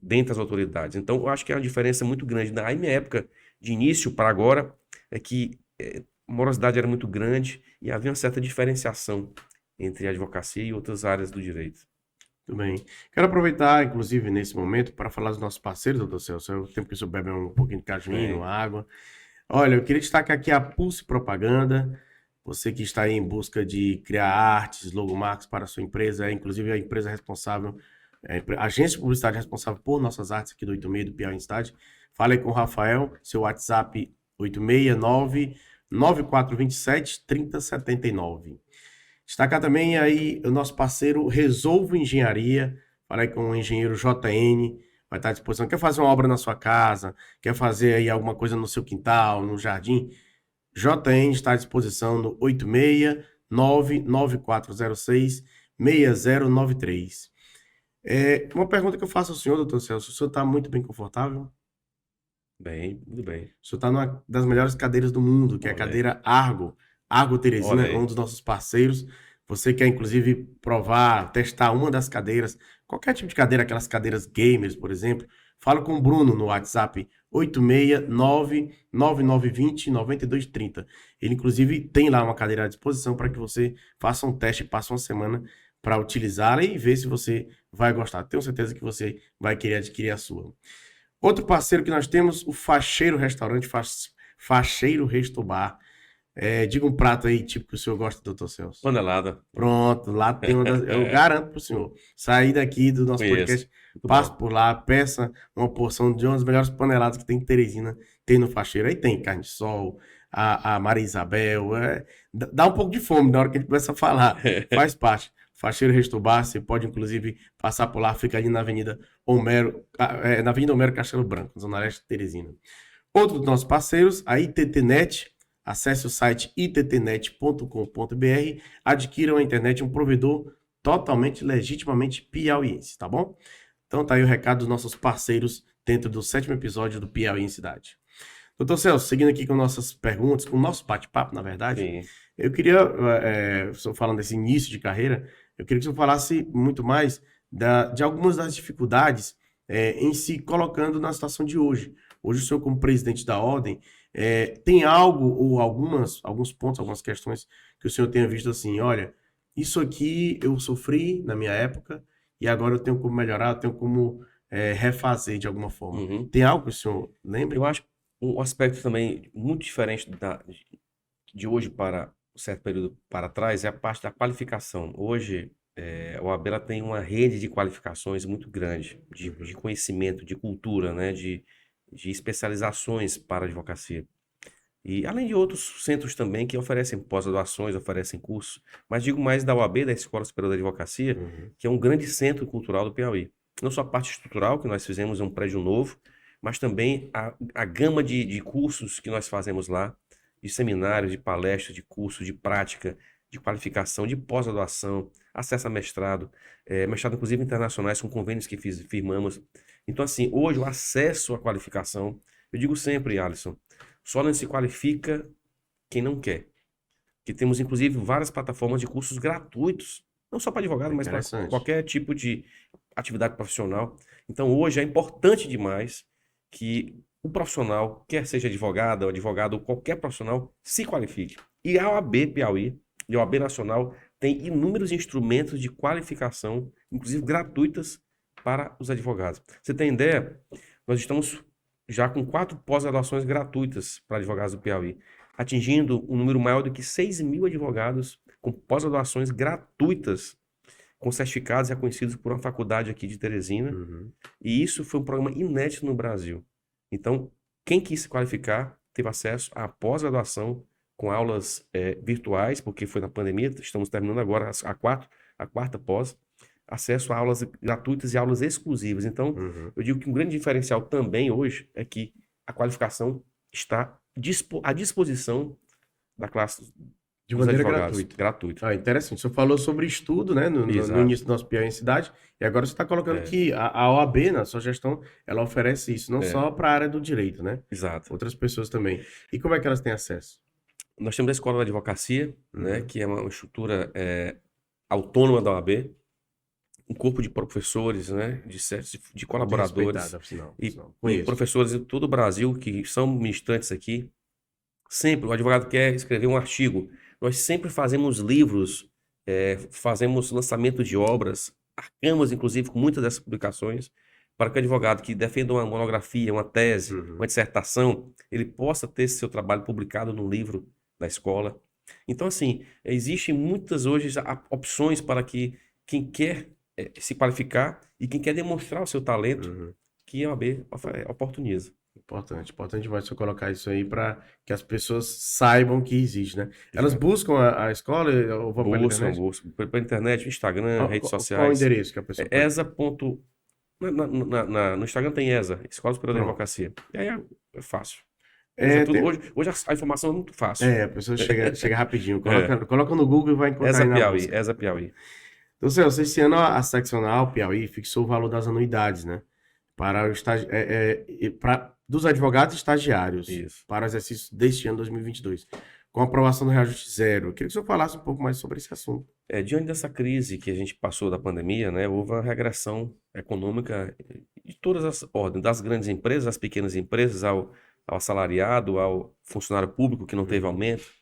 dentre as autoridades. Então, eu acho que é uma diferença muito grande. Na minha época de início para agora, é que a morosidade era muito grande e havia uma certa diferenciação entre a advocacia e outras áreas do direito. Tudo bem. Quero aproveitar, inclusive, nesse momento, para falar dos nossos parceiros, doutor Celso. É o tempo que o senhor bebe um pouquinho de cajuíno, água. Olha, eu queria destacar aqui a Pulse Propaganda. Você que está aí em busca de criar artes, logomarcas para a sua empresa, inclusive a empresa responsável, a agência de publicidade responsável por nossas artes aqui do 86 do Piauí Cidade. Fale com o Rafael, seu WhatsApp 869-9427-3079. Destacar também aí o nosso parceiro Resolvo Engenharia. Falei com o engenheiro JN, vai estar à disposição. Quer fazer uma obra na sua casa, quer fazer aí alguma coisa no seu quintal, no jardim? JN está à disposição no 869-9406-6093. Uma pergunta que eu faço ao senhor, doutor Celso. O senhor está muito bem confortável? Bem, tudo bem. O senhor está numa das melhores cadeiras do mundo, que é a Olha aí. cadeira Argo. Argo Teresina Olha aí. é um dos nossos parceiros. Você quer, inclusive, provar, testar uma das cadeiras, qualquer tipo de cadeira, aquelas cadeiras gamers, por exemplo, fala com o Bruno no WhatsApp 869-9920-9230. Ele, inclusive, tem lá uma cadeira à disposição para que você faça um teste, passe uma semana para utilizá-la e ver se você vai gostar. Tenho certeza que você vai querer adquirir a sua. Outro parceiro que nós temos, o Facheiro Restaurante, Facheiro Restobar. Diga um prato aí, tipo, que o senhor gosta, doutor Celso. Panelada. Pronto, lá tem uma das... Eu garanto pro senhor. Sair daqui do nosso Conheço. podcast, Muito passe bom. por lá, peça uma porção de uma das melhores paneladas que tem em Teresina, tem no Facheiro. Aí tem carne de sol, a Maria Isabel. Dá um pouco de fome na hora que a gente começa a falar. Faz parte. Faxeiro Restobar, você pode inclusive passar por lá, fica ali na Avenida Homero Castelo Branco, Zona Leste de Teresina. Outro dos nossos parceiros, a ITTNet. Acesse o site ittnet.com.br, adquira uma internet, um provedor totalmente, legitimamente piauiense, tá bom? Então tá aí o recado dos nossos parceiros dentro do 7º episódio do Piauí em Cidade. Doutor Celso, seguindo aqui com nossas perguntas, com o nosso bate-papo, na verdade, Sim. eu queria, falando desse início de carreira, eu queria que o senhor falasse muito mais de algumas das dificuldades em se colocando na situação de hoje. Hoje o senhor, como presidente da Ordem, tem algo ou alguns pontos, algumas questões que o senhor tenha visto assim, olha, isso aqui eu sofri na minha época e agora eu tenho como melhorar, eu tenho como refazer de alguma forma. Uhum. Tem algo que o senhor lembra? Eu acho um aspecto também muito diferente de hoje para um certo período para trás é a parte da qualificação. Hoje, a OAB ela tem uma rede de qualificações muito grande, de conhecimento, de cultura, né, de especializações para a advocacia. E além de outros centros também que oferecem pós-graduações, oferecem cursos, mas digo mais da OAB, da Escola Superior da Advocacia, que é um grande centro cultural do Piauí. Não só a parte estrutural, que nós fizemos um prédio novo, mas também a gama de cursos que nós fazemos lá, de seminários, de palestras, de cursos, de prática, de qualificação, de pós-graduação, acesso a mestrado, mestrado inclusive internacionais com convênios que firmamos. Então, assim, hoje o acesso à qualificação, eu digo sempre, Alisson, só não se qualifica quem não quer. Que temos, inclusive, várias plataformas de cursos gratuitos, não só para advogado, mas para qualquer tipo de atividade profissional. Então, hoje é importante demais que o profissional, quer seja advogado ou qualquer profissional, se qualifique. E a OAB Piauí e a OAB Nacional tem inúmeros instrumentos de qualificação, inclusive gratuitas, para os advogados. Você tem ideia? Nós estamos já com 4 pós-graduações gratuitas para advogados do Piauí, atingindo um número maior do que 6.000 advogados com pós-graduações gratuitas, com certificados reconhecidos por uma faculdade aqui de Teresina. E isso foi um programa inédito no Brasil. Então, quem quis se qualificar teve acesso à pós-graduação com aulas virtuais, porque foi na pandemia, estamos terminando agora a quarta pós, acesso a aulas gratuitas e aulas exclusivas. Então, eu digo que um grande diferencial também hoje é que a qualificação está à disposição da classe de dos maneira advogados. gratuita. Ah, interessante. O senhor falou sobre estudo, né, no início do nosso Piauí em Cidade, e agora você está colocando que a OAB, na sua gestão, ela oferece isso, não só para a área do direito, né? Exato. Outras pessoas também. E como é que elas têm acesso? Nós temos a Escola da Advocacia, né, que é uma estrutura autônoma da OAB, um corpo de professores, né, de colaboradores e professores de todo o Brasil que são ministrantes aqui. Sempre o advogado quer escrever um artigo, nós sempre fazemos livros, fazemos lançamento de obras, arcamos inclusive com muitas dessas publicações para que o advogado que defenda uma monografia, uma tese, uma dissertação, ele possa ter seu trabalho publicado num livro da escola. Então, assim, existem muitas hoje opções para que quem quer se qualificar e quem quer demonstrar o seu talento, que a OAB oportuniza. Importante demais você colocar isso aí para que as pessoas saibam que existe, né? Elas buscam a escola ou vão pela internet? Buscam pela internet, Instagram, redes sociais. Qual o endereço que a pessoa pode... ESA. No Instagram tem ESA, Escola Superior da Advocacia. E aí é fácil. Hoje a informação é muito fácil. A pessoa chega rapidinho. Coloca no Google e vai encontrar ESA aí na Piauí, busca. ESA Piauí. Então, Celso, esse ano a seccional Piauí fixou o valor das anuidades, né? Para dos advogados estagiários. Isso. Para o exercício deste ano 2022. Com a aprovação do reajuste zero. Eu queria que o senhor falasse um pouco mais sobre esse assunto. Diante dessa crise que a gente passou da pandemia, né, houve uma regressão econômica de todas as ordens, das grandes empresas, das pequenas empresas, ao assalariado, ao funcionário público que não teve aumento.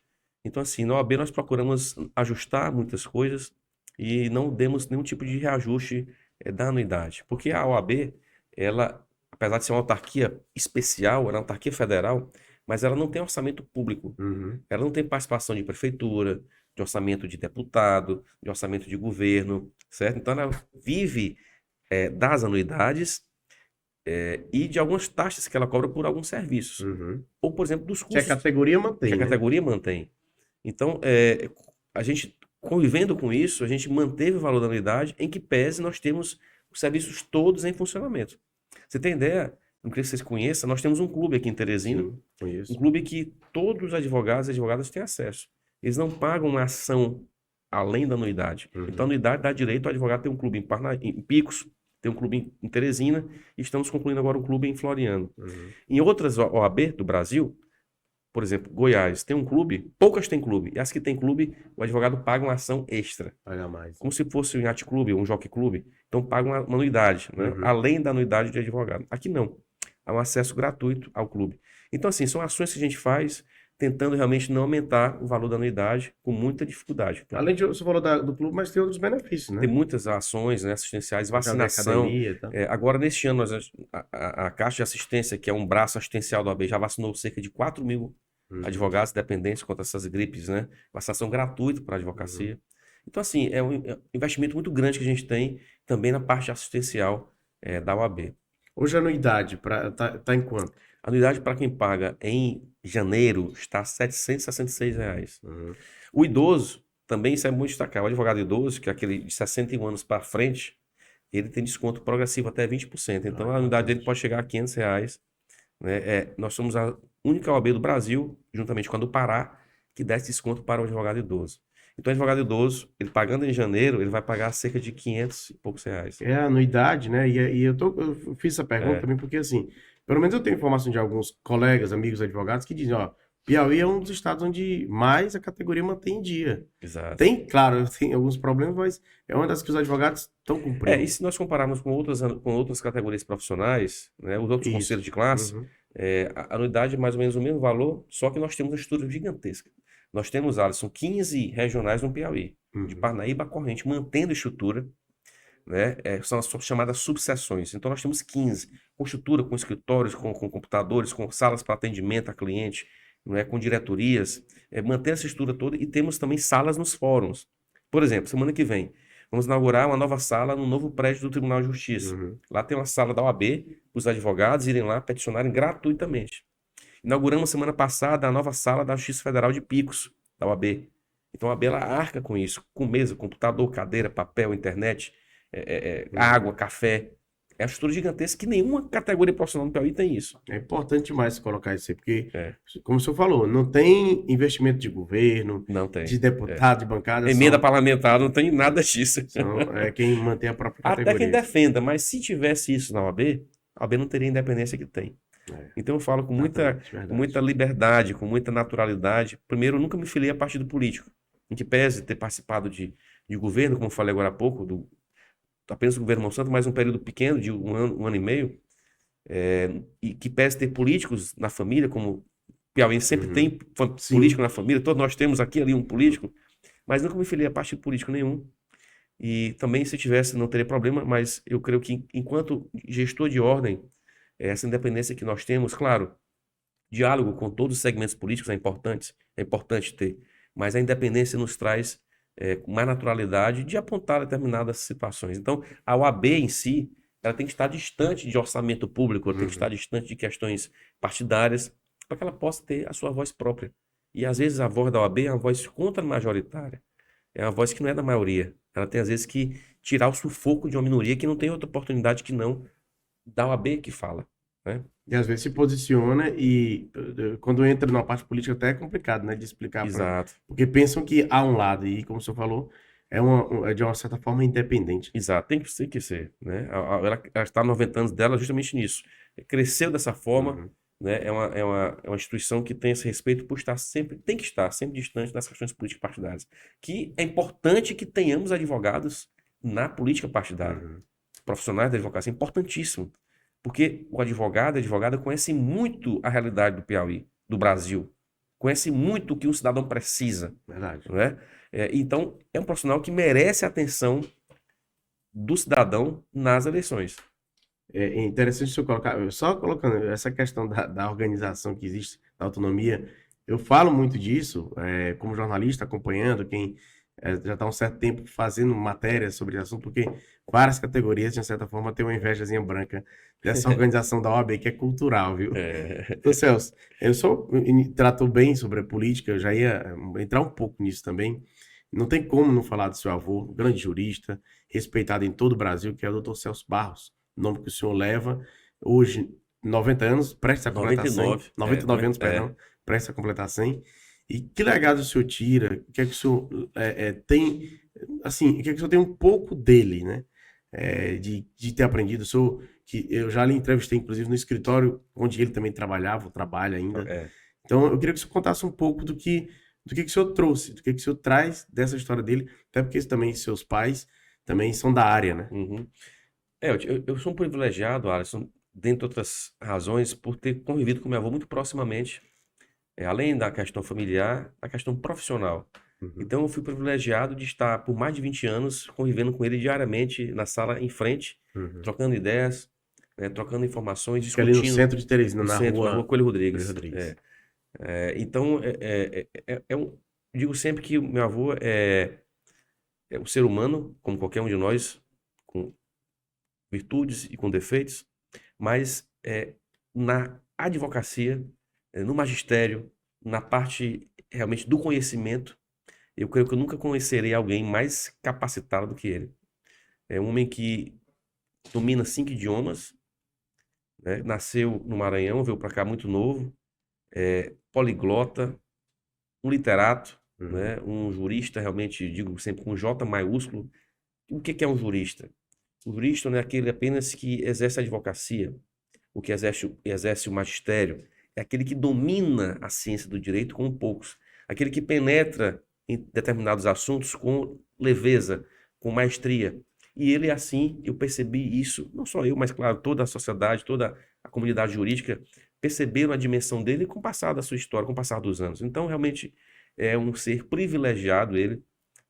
Então, assim, na OAB nós procuramos ajustar muitas coisas e não demos nenhum tipo de reajuste da anuidade. Porque a OAB, ela, apesar de ser uma autarquia especial, ela é uma autarquia federal, mas ela não tem orçamento público. Ela não tem participação de prefeitura, de orçamento de deputado, de orçamento de governo, certo? Então ela vive das anuidades e de algumas taxas que ela cobra por alguns serviços. Uhum. Ou, por exemplo, dos Que a custos categoria mantém, que a né? categoria mantém. Então, a gente, convivendo com isso, a gente manteve o valor da anuidade, em que pese nós temos os serviços todos em funcionamento. Você tem ideia? Não sei se vocês conheçam, nós temos um clube aqui em Teresina, Sim, conheço. um clube que todos os advogados e advogadas têm acesso. Eles não pagam uma ação além da anuidade. Uhum. Então, a anuidade dá direito ao advogado ter um clube em Picos, tem um clube em Teresina, e estamos concluindo agora um clube em Floriano. Uhum. Em outras OAB do Brasil, por exemplo, Goiás, tem um clube, poucas têm clube, e as que têm clube, o advogado paga uma ação extra, Paga mais. como se fosse um yacht clube, um jockey clube, então paga uma anuidade, né? Uhum. Além da anuidade de advogado. Aqui não, há um acesso gratuito ao clube. Então, assim, são ações que a gente faz tentando realmente não aumentar o valor da anuidade com muita dificuldade. Além de, você falou do clube, mas tem outros benefícios, né? Tem muitas ações, né, assistenciais, Por causa da vacinação. academia e tal. Agora, neste ano, a Caixa de Assistência, que é um braço assistencial do AB, já vacinou cerca de 4 mil Uhum. advogados dependentes contra essas gripes, né? Vacinação gratuita para a advocacia. Então, assim, é um investimento muito grande que a gente tem também na parte assistencial da OAB. Hoje a anuidade tá em quanto? A anuidade para quem paga em janeiro está R$ 766. Uhum. O idoso, também isso é muito destacar. O advogado idoso, que é aquele de 61 anos para frente, ele tem desconto progressivo até 20%. Então, a anuidade dele pode chegar a R$ 500. Né? Nós somos a única OAB do Brasil, juntamente com a do Pará, que dá esse desconto para o advogado idoso. Então, o advogado idoso, ele pagando em janeiro, ele vai pagar cerca de 500 e poucos reais. É a anuidade, né? E eu fiz essa pergunta também porque, assim, pelo menos eu tenho informação de alguns colegas, amigos advogados que dizem, ó, Piauí é um dos estados onde mais a categoria mantém em dia. Exato. Tem, claro, tem alguns problemas, mas é uma das que os advogados estão cumprindo. E se nós compararmos com outras categorias profissionais, né, os outros Isso. conselhos de classe, Uhum. a anuidade é mais ou menos o mesmo valor, só que nós temos uma estrutura gigantesca. Nós temos, Alisson, 15 regionais no Piauí, de Uhum. Parnaíba a Corrente, mantendo a estrutura, né? São as chamadas subseções. Então, nós temos 15, com estrutura, com escritórios, com computadores, com salas para atendimento a cliente, não é? Com diretorias, manter essa estrutura toda, e temos também salas nos fóruns. Por exemplo, semana que vem, vamos inaugurar uma nova sala no novo prédio do Tribunal de Justiça. Uhum. Lá tem uma sala da OAB, os advogados irem lá peticionarem gratuitamente. Inauguramos semana passada a nova sala da Justiça Federal de Picos, da OAB. Então a OAB ela arca com isso, com mesa, computador, cadeira, papel, internet, água, café. É uma estrutura gigantesca que nenhuma categoria profissional no Piauí tem isso. É importante demais colocar isso aí, porque, É. como o senhor falou, não tem investimento de governo, Não tem. de deputado, de bancada. Emenda parlamentar, não tem nada disso. É quem mantém a própria Até categoria. quem defenda, mas se tivesse isso na OAB, a OAB não teria a independência que tem. Então eu falo com muita liberdade, com muita naturalidade. Primeiro, eu nunca me filiei a partido político, em que pese ter participado de governo, como eu falei agora há pouco, apenas do governo Monsanto, mas um período pequeno, de um ano e meio, e que pese ter políticos na família, como Piauí sempre tem político na família, todos nós temos aqui ali um político, mas nunca me filiei a partido político nenhum. E também, se tivesse, não teria problema, mas eu creio que, enquanto gestor de ordem, essa independência que nós temos, claro, diálogo com todos os segmentos políticos é importante ter, mas a independência nos traz com mais naturalidade de apontar determinadas situações. Então, a OAB em si, ela tem que estar distante de orçamento público, ela tem que estar distante de questões partidárias, para que ela possa ter a sua voz própria. E, às vezes, a voz da OAB é uma voz contra-majoritária, é uma voz que não é da maioria. Ela tem, às vezes, que tirar o sufoco de uma minoria que não tem outra oportunidade que não da OAB que fala, né? E às vezes se posiciona e quando entra numa parte política até é complicado, né, de explicar. Exato. Porque pensam que há um lado e, como o senhor falou, é de uma certa forma independente. Exato, tem que ser, né? Ela está 90 anos dela justamente nisso. Cresceu dessa forma, né? É uma instituição que tem esse respeito por estar sempre, tem que estar sempre distante das questões políticas partidárias. Que é importante que tenhamos advogados na política partidária. Profissionais da advocacia, importantíssimo. Porque o advogado, a advogada conhece muito a realidade do Piauí, do Brasil. Conhece muito o que um cidadão precisa. Verdade. Não é? Então, é um profissional que merece a atenção do cidadão nas eleições. É interessante o senhor colocar, só colocando essa questão da organização que existe, da autonomia, eu falo muito disso, como jornalista, acompanhando quem já está há um certo tempo fazendo matérias sobre esse assunto, porque várias categorias, de certa forma, tem uma invejazinha branca dessa organização da OAB, que é cultural, viu? Então, Celso, tratou bem sobre a política, eu já ia entrar um pouco nisso também. Não tem como não falar do seu avô, um grande jurista, respeitado em todo o Brasil, que é o doutor Celso Barros, nome que o senhor leva, hoje, 90 anos, prestes a completar 100, 99. 99 anos, perdão, prestes a completar 100. E que legado o senhor tira? O que é que o senhor tem, assim, o que é que o senhor tem um pouco dele, né? De ter aprendido. Que eu já lhe entrevistei, inclusive, no escritório onde ele também trabalhava, ou trabalha ainda. Então, eu queria que o senhor contasse um pouco do que o senhor trouxe, do que o senhor traz dessa história dele, até porque também seus pais também são da área, né? Uhum. Eu sou um privilegiado, Alisson, dentre outras razões, por ter convivido com meu avô muito proximamente, além da questão familiar, da questão profissional. Uhum. Então, eu fui privilegiado de estar por mais de 20 anos convivendo com ele diariamente na sala em frente, Uhum. trocando ideias, trocando informações, Fica ali no centro de Teresina, no na centro, na rua rua Coelho Rodrigues. Rodrigues. Então, digo sempre que o meu avô é um ser humano, como qualquer um de nós, com virtudes e com defeitos, mas na advocacia, no magistério, na parte realmente do conhecimento, eu creio que eu nunca conhecerei alguém mais capacitado do que ele. É um homem que domina 5 idiomas, né? Nasceu no Maranhão, veio para cá muito novo, poliglota, um literato, né? Um jurista, realmente, digo sempre com J maiúsculo. O que é um jurista? O jurista não é aquele apenas que exerce a advocacia, o que exerce o magistério, é aquele que domina a ciência do direito com poucos, aquele que penetra em determinados assuntos com leveza, com maestria. E ele, assim, eu percebi isso, não só eu, mas, claro, toda a sociedade, toda a comunidade jurídica, perceberam a dimensão dele com o passar da sua história, com o passar dos anos. Então, realmente, é um ser privilegiado, ele,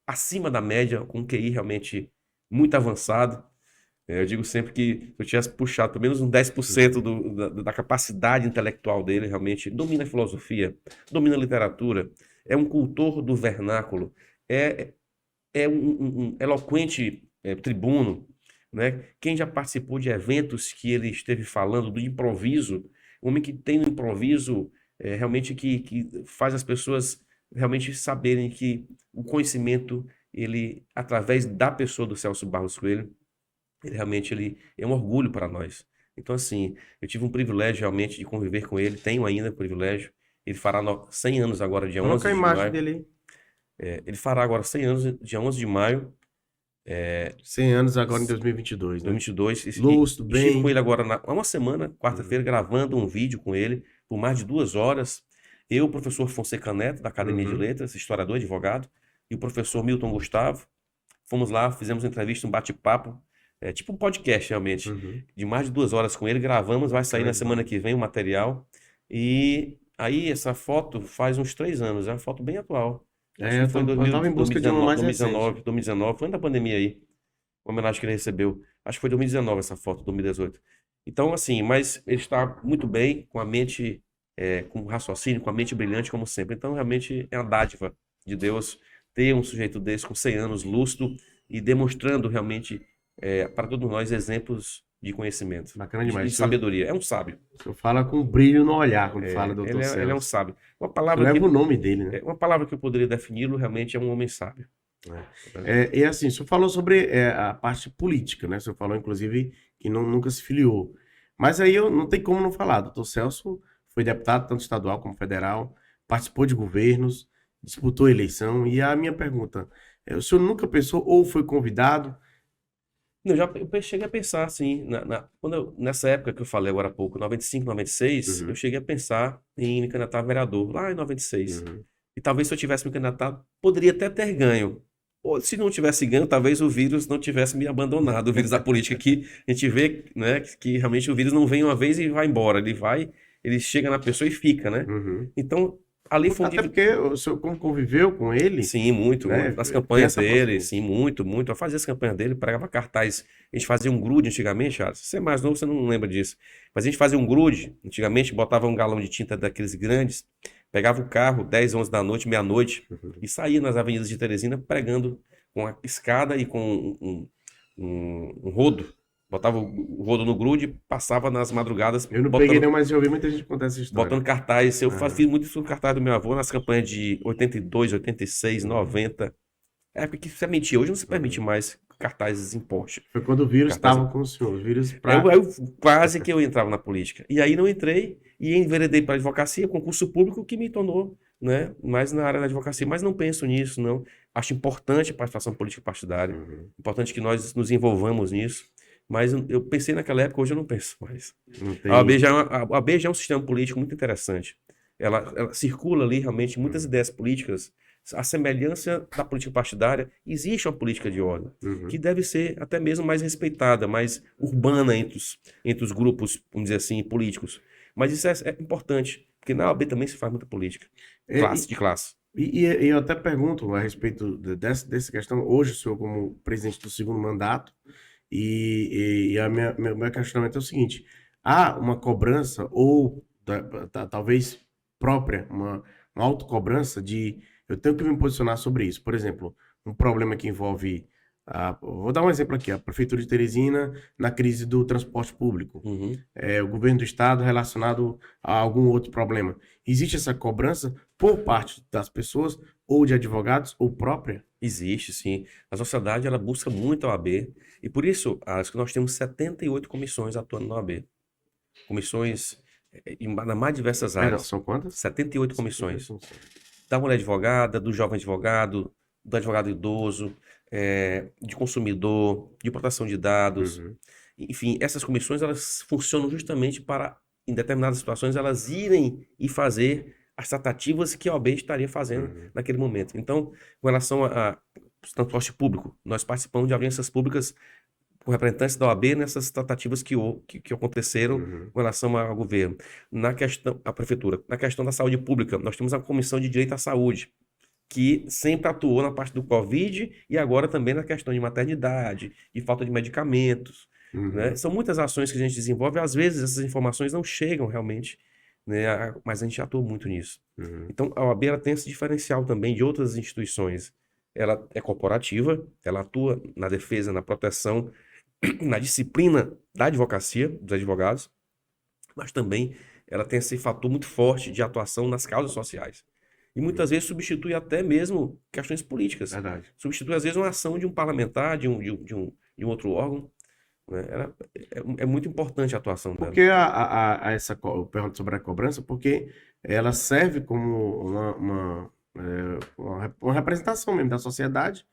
acima da média, com um QI realmente muito avançado. Eu digo sempre que se eu tivesse puxado pelo menos um 10% da capacidade intelectual dele, realmente domina a filosofia, domina a literatura, é um cultor do vernáculo, é um eloquente tribuno, né? Quem já participou de eventos que ele esteve falando do improviso, um homem que tem um improviso realmente que faz as pessoas realmente saberem que o conhecimento, ele, através da pessoa do Celso Barros Coelho, ele é um orgulho para nós. Então, assim, eu tive um privilégio realmente de conviver com ele, tenho ainda o privilégio. Ele fará 100 anos agora, dia Coloca 11 a de imagem maio. dele aí. Ele fará agora 100 anos, dia 11 de maio. 100 anos agora em 2022, né? 2022. Lúcido, Estive com bem. ele agora há uma semana, quarta-feira, gravando um vídeo com ele por mais de 2 horas. Eu, o professor Fonseca Neto, da Academia de Letras, historiador, advogado, e o professor Milton Gustavo. Fomos lá, fizemos uma entrevista, um bate-papo, tipo um podcast realmente, de mais de 2 horas com ele. Gravamos, vai sair na semana que vem o material. E aí, essa foto faz uns 3 anos, é uma foto bem atual. Acho que foi em eu tava em busca de uma mais recente. 2019, foi antes da pandemia aí, uma homenagem que ele recebeu. Acho que foi 2019 essa foto, 2018. Então, assim, mas ele está muito bem, com a mente, com raciocínio, com a mente brilhante, como sempre. Então, realmente é uma dádiva de Deus ter um sujeito desse com 100 anos, lúcido e demonstrando realmente para todos nós exemplos de conhecimento, Bacana demais. de sabedoria. É um sábio. O senhor fala com brilho no olhar quando fala, doutor Celso. Ele é um sábio. Uma Você palavra leva que, o nome dele, né? uma palavra que eu poderia defini-lo realmente é um homem sábio. E assim, o senhor falou sobre a parte política, né? O senhor falou, inclusive, que nunca se filiou. Mas aí eu não tem como não falar. Doutor Celso foi deputado, tanto estadual como federal, participou de governos, disputou a eleição. E a minha pergunta, o senhor nunca pensou ou foi convidado? Não, eu cheguei a pensar, assim, nessa época que eu falei agora há pouco, 95, 96, eu cheguei a pensar em me candidatar a vereador, lá em 96. E talvez se eu tivesse me candidatado, poderia até ter ganho. Ou se não tivesse ganho, talvez o vírus não tivesse me abandonado, o vírus da política, que a gente vê, né, que realmente o vírus não vem uma vez e vai embora, ele chega na pessoa e fica, né? Então, ali foi Até porque o senhor, como conviveu com ele... Sim, muito, né? muito. Nas campanhas dele, sim, muito, muito. Eu fazia as campanhas dele, pregava cartaz. A gente fazia um grude antigamente, Charles. Se você é mais novo, você não lembra disso. Mas a gente fazia um grude, antigamente, botava um galão de tinta daqueles grandes, pegava o carro, 10, 11 da noite, meia-noite, e saía nas avenidas de Teresina pregando com a escada e com um rodo, botava o rodo no grude, passava nas madrugadas Eu não peguei não, mas já ouvi muita gente contar essa história. botando cartaz. Eu Aham. fiz muito isso no cartaz do meu avô nas campanhas de 82, 86, 90. É porque isso é mentira. Hoje não se permite mais cartazes em poste. Foi quando o vírus Cartaz estava com o senhor. O vírus quase que eu entrava na política. E aí não entrei e enveredei para a advocacia, concurso público que me tornou, né, mais na área da advocacia. Mas não penso nisso, não. Acho importante a participação política partidária. Uhum. Importante que nós nos envolvamos nisso. Mas eu pensei naquela época, hoje eu não penso mais. Não A OAB tem. a OAB já é um sistema político muito interessante. Ela circula ali realmente muitas ideias políticas. A semelhança da política partidária, existe uma política de ordem Uhum. que deve ser até mesmo mais respeitada, mais urbana entre os grupos, vamos dizer assim, políticos. Mas isso é importante, porque na OAB também se faz muita política, É, de classe. e eu até pergunto a respeito dessa questão, hoje o senhor como presidente do segundo mandato, e meu questionamento é o seguinte, há uma cobrança ou talvez própria, uma autocobrança de eu tenho que me posicionar sobre isso. Por exemplo, um problema que envolve, vou dar um exemplo aqui, a Prefeitura de Teresina na crise do transporte público, Uhum. o governo do estado relacionado a algum outro problema. Existe essa cobrança por parte das pessoas ou de advogados ou própria? Existe, sim. A sociedade ela busca muito a OAB e por isso acho que nós temos 78 comissões atuando na OAB. Comissões nas mais diversas Perdão, áreas. são quantas? 78 comissões. Da mulher advogada, do jovem advogado, do advogado idoso, de consumidor, de proteção de dados. Uhum. Enfim, essas comissões elas funcionam justamente para, em determinadas situações, elas irem e fazer as tratativas que a OAB estaria fazendo Uhum. naquele momento. Então, com relação a transporte público, nós participamos de audiências públicas com representantes da OAB nessas tratativas que aconteceram Uhum. com relação ao governo. Na questão, a prefeitura, na questão da saúde pública, nós temos a Comissão de Direito à Saúde, que sempre atuou na parte do Covid e agora também na questão de maternidade, de falta de medicamentos, Uhum. né? São muitas ações que a gente desenvolve, às vezes essas informações não chegam realmente, né? Mas a gente atua muito nisso. Uhum. Então, a OAB ela tem esse diferencial também de outras instituições. Ela é corporativa, ela atua na defesa, na proteção, na disciplina da advocacia, dos advogados, mas também ela tem esse fator muito forte de atuação nas causas sociais. E muitas vezes substitui até mesmo questões políticas. Verdade. Substitui, às vezes, uma ação de um parlamentar, de um outro órgão. Né? É muito importante a atuação dela. Porque eu pergunto sobre a cobrança, porque ela serve como uma representação mesmo da sociedade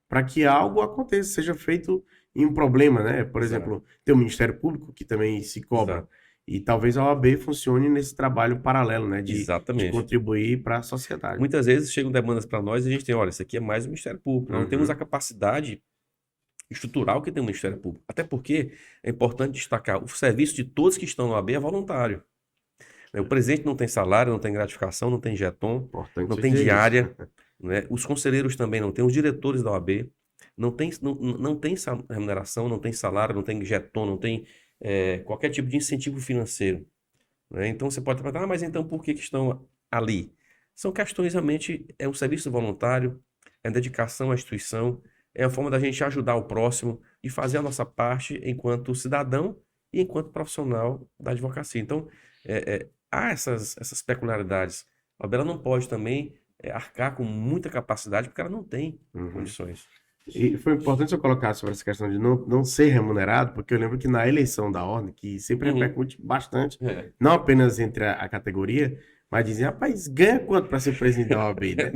para que algo aconteça, seja feito em um problema, né? Por Exato. exemplo, tem o Ministério Público que também se cobra. Exato. E talvez a OAB funcione nesse trabalho paralelo, né? De Exatamente. contribuir para a sociedade. Muitas vezes chegam demandas para nós e a gente tem, olha, isso aqui é mais o Ministério Público. Nós não temos a capacidade estrutural que tem o Ministério Público. Até porque é importante destacar, o serviço de todos que estão no OAB é voluntário. O presidente não tem salário, não tem gratificação, não tem jeton, Importante não tem dizer diária. isso. Né? Os conselheiros também não têm, os diretores da OAB não tem remuneração, não tem salário, não tem jeton, não tem qualquer tipo de incentivo financeiro. Né? Então você pode perguntar, mas então por que estão ali? São questões realmente, é um serviço voluntário, é dedicação à instituição, é a forma da gente ajudar o próximo e fazer a nossa parte enquanto cidadão e enquanto profissional da advocacia. Então, há essas peculiaridades. A OAB não pode também arcar com muita capacidade, porque ela não tem condições. E foi importante eu colocar sobre essa questão de não ser remunerado, porque eu lembro que na eleição da ordem, que sempre repercute bastante, não apenas entre a categoria, mas dizem, rapaz, ganha quanto para ser presidente da OAB, né?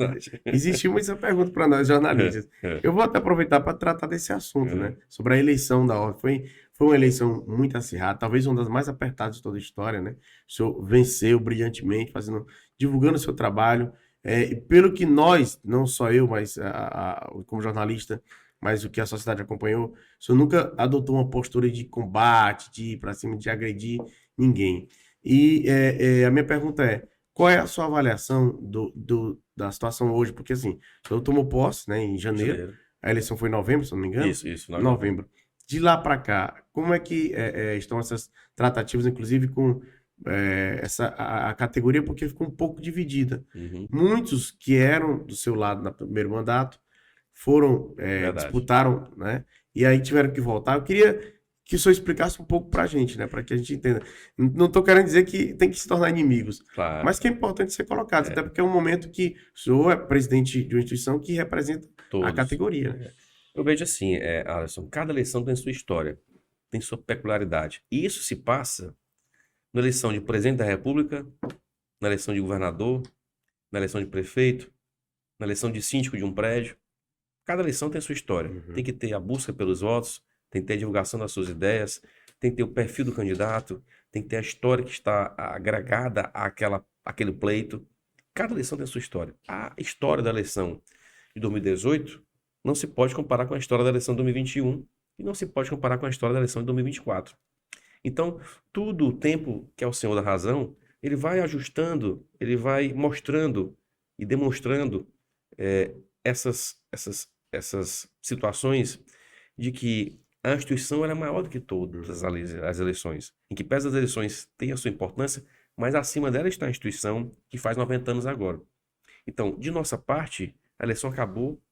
Existiu essa pergunta para nós jornalistas. Eu vou até aproveitar para tratar desse assunto, né? Sobre a eleição da ordem. Foi uma eleição muito acirrada, talvez uma das mais apertadas de toda a história, né? O senhor venceu brilhantemente, divulgando o seu trabalho. E pelo que nós, não só eu, mas como jornalista, mas o que a sociedade acompanhou, o senhor nunca adotou uma postura de combate, de ir para cima, de agredir ninguém. E a minha pergunta é, qual é a sua avaliação da situação hoje? Porque assim, o senhor tomou posse, né, em janeiro, a eleição foi em novembro, se não me engano? Isso, novembro. De lá para cá, como é que estão essas tratativas, inclusive com a categoria, porque ficou um pouco dividida. Muitos que eram do seu lado no primeiro mandato disputaram, né? e aí tiveram que voltar. Eu queria que o senhor explicasse um pouco pra gente, né? Para que a gente entenda. Não estou querendo dizer que tem que se tornar inimigos, Claro, mas que é importante ser colocado, até é, porque é um momento que o senhor é presidente de uma instituição que representa a todos. categoria, né? Eu vejo assim, Alisson, cada eleição tem sua história, tem sua peculiaridade. E isso se passa na eleição de presidente da República, na eleição de governador, na eleição de prefeito, na eleição de síndico de um prédio. Cada eleição tem sua história. Tem que ter a busca pelos votos, tem que ter a divulgação das suas ideias, tem que ter o perfil do candidato, tem que ter a história que está agregada àquele pleito. Cada eleição tem a sua história. A história da eleição de 2018 não se pode comparar com a história da eleição de 2021 e não se pode comparar com a história da eleição de 2024. Então, tudo o tempo que é o Senhor da razão, ele vai ajustando, ele vai mostrando e demonstrando essas situações de que a instituição era maior do que todas as eleições. Em que pese as eleições têm a sua importância, mas acima dela está a instituição que faz 90 anos agora. Então, de nossa parte, a eleição acabou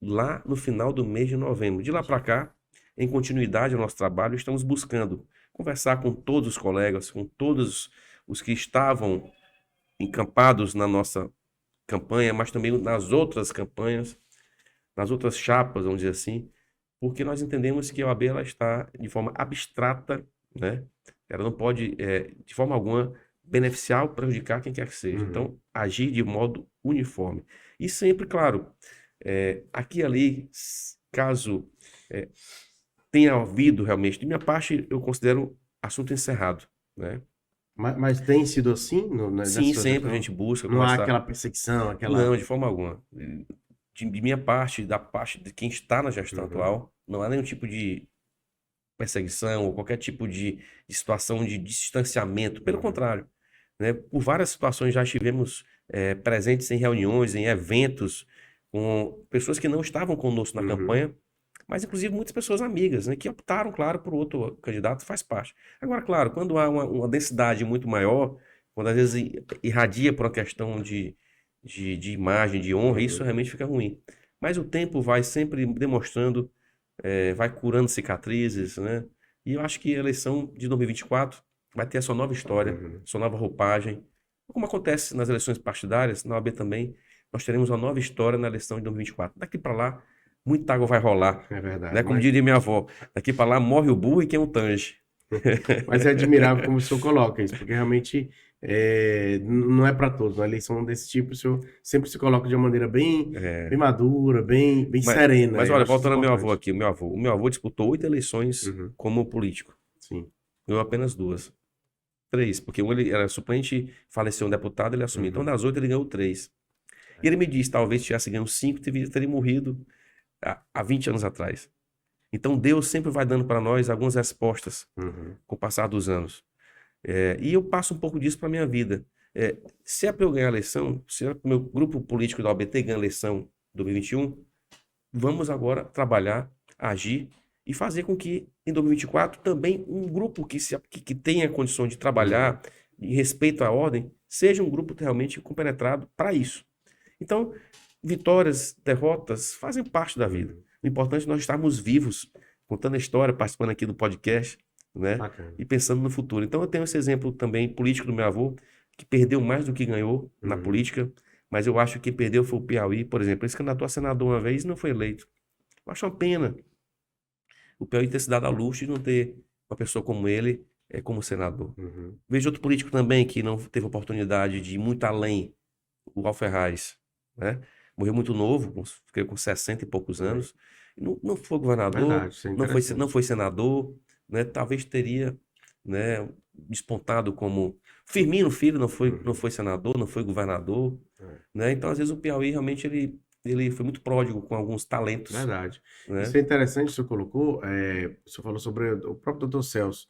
lá no final do mês de novembro. De lá para cá, em continuidade ao nosso trabalho, estamos buscando conversar com todos os colegas, com todos os que estavam encampados na nossa campanha, mas também nas outras campanhas, nas outras chapas, vamos dizer assim, porque nós entendemos que a OAB ela está de forma abstrata, né? Ela não pode, de forma alguma, beneficiar ou prejudicar quem quer que seja. Então, agir de modo uniforme. E sempre, claro, aqui e ali, caso tenha havido realmente, de minha parte, eu considero assunto encerrado, né? Mas tem sido assim nessa Sim, sua sempre a gestão? gente busca Não há conversar. aquela perseguição, Não, aquela. de forma alguma. De minha parte, da parte de quem está na gestão atual, não há nenhum tipo de perseguição ou qualquer tipo de situação de distanciamento. Pelo contrário, né? Por várias situações já estivemos presentes em reuniões, em eventos, com pessoas que não estavam conosco na campanha, mas inclusive muitas pessoas amigas, né? Que optaram, claro, por outro candidato, faz parte. Agora, claro, quando há uma densidade muito maior, quando às vezes irradia por uma questão de imagem, de honra, isso realmente fica ruim. Mas o tempo vai sempre demonstrando, vai curando cicatrizes, né? E eu acho que a eleição de 2024 vai ter a sua nova história, sua nova roupagem. Como acontece nas eleições partidárias, na OAB também, nós teremos uma nova história na eleição de 2024. Daqui para lá, muita água vai rolar, É né? verdade. Como diria minha avó, daqui para lá morre o burro e quem o tange. Mas é admirável como o senhor coloca isso, porque realmente não é para todos. Uma eleição desse tipo, o senhor sempre se coloca de uma maneira bem madura, bem Mas, serena. mas Eu olha, acho isso voltando ao meu avô importante. aqui, o meu avô disputou 8 eleições como político. Sim. Ganhou apenas 2. 3, porque um ele era suplente, faleceu um deputado, ele assumiu. Então, das 8, ele ganhou 3. E ele me disse, talvez tivesse ganho 5, teria morrido há 20 anos atrás. Então, Deus sempre vai dando para nós algumas respostas com o passar dos anos. E eu passo um pouco disso para a minha vida. Se é para eu ganhar a eleição, se é para o meu grupo político da OBT ganhar a eleição 2021, vamos agora trabalhar, agir e fazer com que em 2024 também um grupo que tenha condições de trabalhar em respeito à ordem seja um grupo realmente compenetrado para isso. Então, vitórias, derrotas fazem parte da vida. O importante é nós estarmos vivos, contando a história, participando aqui do podcast, né? Bacana. E pensando no futuro. Então, eu tenho esse exemplo também político do meu avô, que perdeu mais do que ganhou na política, mas eu acho que quem perdeu foi o Piauí, por exemplo. Ele se candidatou a senador uma vez e não foi eleito. Eu acho uma pena o Piauí ter se dado a luxo de não ter uma pessoa como ele como senador. Vejo outro político também que não teve oportunidade de ir muito além, o Alferraz, né? Morreu muito novo, creio com 60 e poucos anos. Não foi governador, Verdade, isso é não interessante. foi senador, né? Talvez teria, né, despontado como Firmino Filho não foi senador, não foi governador, né? Então, às vezes, o Piauí realmente ele foi muito pródigo com alguns talentos, Verdade. Isso né? é interessante, o senhor colocou. O senhor falou sobre o próprio doutor Celso.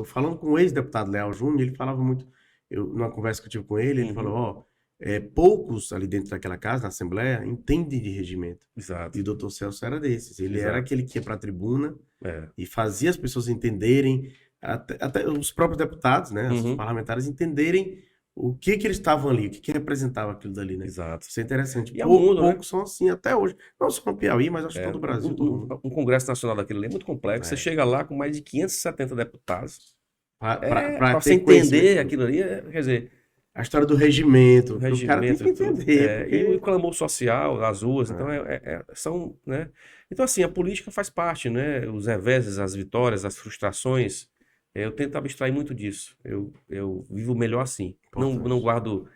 Falando com o ex-deputado Leal Júnior, ele falava muito. Numa conversa que eu tive com ele falou: ó, poucos ali dentro daquela casa, na Assembleia, entendem de regimento. Exato, E o doutor Celso era desses. Ele era exato. aquele que ia para a tribuna É. e fazia as pessoas entenderem, até os próprios deputados, né, os Uhum. parlamentares entenderem o que que eles estavam ali, o que que representava aquilo dali, né? Exato. Isso é interessante. E é o mundo, né? Poucos são assim até hoje. Não só no Piauí, mas acho que todo o Brasil, todo mundo. Um Congresso Nacional daquele ali é muito complexo. Você É. chega lá com mais de 570 deputados. Para Para você ter entender conhecimento. aquilo ali, quer dizer, A história do o regimento, que o cara tem regimento que e tudo. entender, E o porque... clamor social, as ruas, então É, são, né? Então, assim, a política faz parte, né? Os reveses, as vitórias, as frustrações. Eu tento abstrair muito disso. Eu vivo melhor assim. Não importante. guardo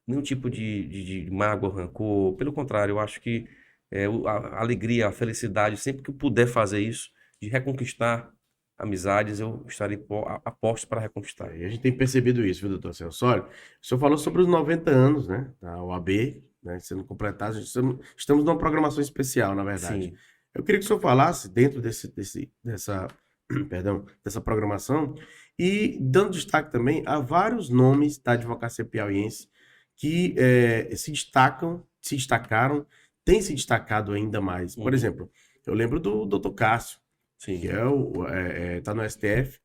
nenhum tipo de mágoa, rancor. Pelo contrário, eu acho que a alegria, a felicidade, sempre que eu puder fazer isso, de reconquistar amizades, eu estarei a postos para reconquistar. E a gente tem percebido isso, viu, doutor Celso? Olha, o senhor falou sobre os 90 anos, né, da OAB, né, sendo completados. Estamos numa programação especial, na verdade. Sim. Eu queria que o senhor falasse dentro perdão, dessa programação e dando destaque também a vários nomes da advocacia piauiense que se destacaram, têm se destacado ainda mais. Por Uhum. exemplo, eu lembro do doutor Cássio, Sim. que tá no STF,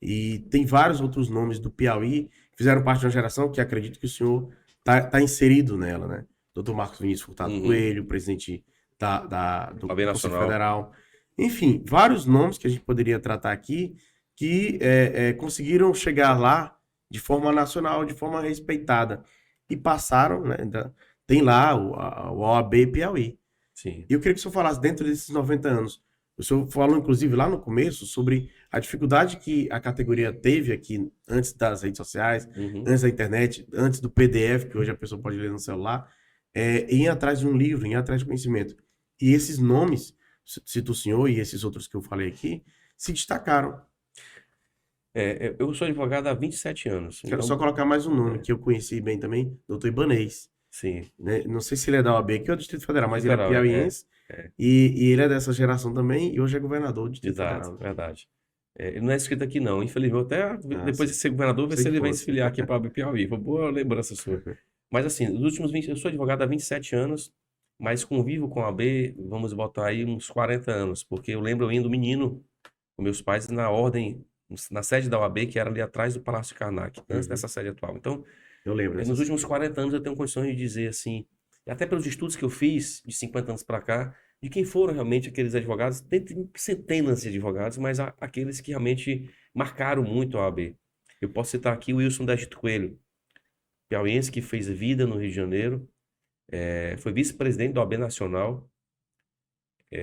e tem vários outros nomes do Piauí que fizeram parte de uma geração que acredito que o senhor tá inserido nela, né? Doutor Marcos Vinícius Furtado Uhum. Coelho, presidente do OAB Conselho Nacional. Federal. Enfim, vários nomes que a gente poderia tratar aqui que conseguiram chegar lá de forma nacional, de forma respeitada. E passaram, né? Tem lá o OAB Piauí. Sim. E eu queria que o senhor falasse dentro desses 90 anos. O senhor falou, inclusive, lá no começo, sobre a dificuldade que a categoria teve aqui antes das redes sociais, Uhum. antes da internet, antes do PDF, que hoje a pessoa pode ler no celular, em ir atrás de um livro, em ir atrás de conhecimento. E esses nomes, cito o senhor e esses outros que eu falei aqui, se destacaram. Eu sou advogado há 27 anos. Quero Então, só colocar mais um nome que eu conheci bem também, doutor Ibanez. sim. Né? Não sei se ele é da OAB aqui ou do Distrito Federal, mas ele é Federal, piauiense. é. E ele é dessa geração também, e hoje é governador do Distrito Exato, Federal. verdade. Ele não é escrito aqui, não. Infelizmente, até depois de Sim. ser governador, ver Sei se que ele vem se fosse. filiar aqui para o Piauí. Foi boa lembrança sua. Mas, assim, nos últimos 20, eu sou advogado há 27 anos, mas convivo com a OAB, vamos botar aí uns 40 anos, porque eu lembro eu indo menino com meus pais na ordem, na sede da OAB, que era ali atrás do Palácio de Karnak, antes Uhum. dessa sede atual. Então, Eu lembro nos últimos cena. 40 anos eu tenho condições de dizer assim, e até pelos estudos que eu fiz de 50 anos para cá, de quem foram realmente aqueles advogados, tem centenas de advogados, mas aqueles que realmente marcaram muito a OAB. Eu posso citar aqui o Wilson Destro Coelho, piauiense que fez vida no Rio de Janeiro, foi vice-presidente da OAB Nacional,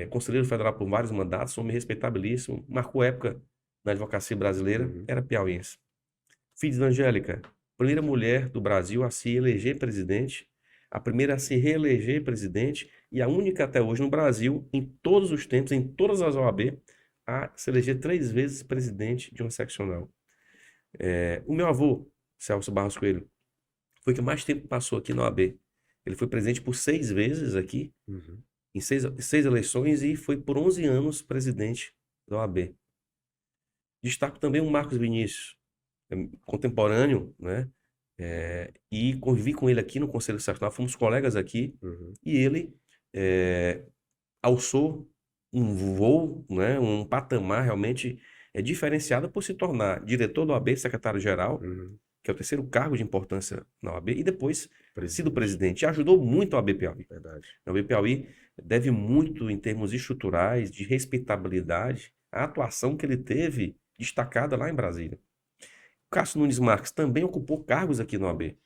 conselheiro federal por vários mandatos, homem respeitabilíssimo, marcou época na advocacia brasileira, Uhum. era piauiense. Filhos da Angélica, primeira mulher do Brasil a se eleger presidente, a primeira a se reeleger presidente e a única até hoje no Brasil, em todos os tempos, em todas as OAB, a se eleger 3 vezes presidente de uma seccional. O meu avô, Celso Barros Coelho, foi o que mais tempo passou aqui na OAB. Ele foi presidente por 6 vezes aqui, Uhum. em 6 eleições, e foi por 11 anos presidente da OAB. Destaco também o Marcos Vinícius, contemporâneo, né? E convivi com ele aqui no Conselho Seccional, fomos colegas aqui, Uhum. e ele alçou um voo, né? Um patamar realmente diferenciado por se tornar diretor da OAB, secretário-geral, Uhum. que é o terceiro cargo de importância na OAB, e depois sido Presidente. presidente. E ajudou muito a OAB Piauí. Verdade. A OAB Piauí deve muito, em termos estruturais, de respeitabilidade, à atuação que ele teve destacada lá em Brasília. Cássio Nunes Marques também ocupou cargos aqui na OAB.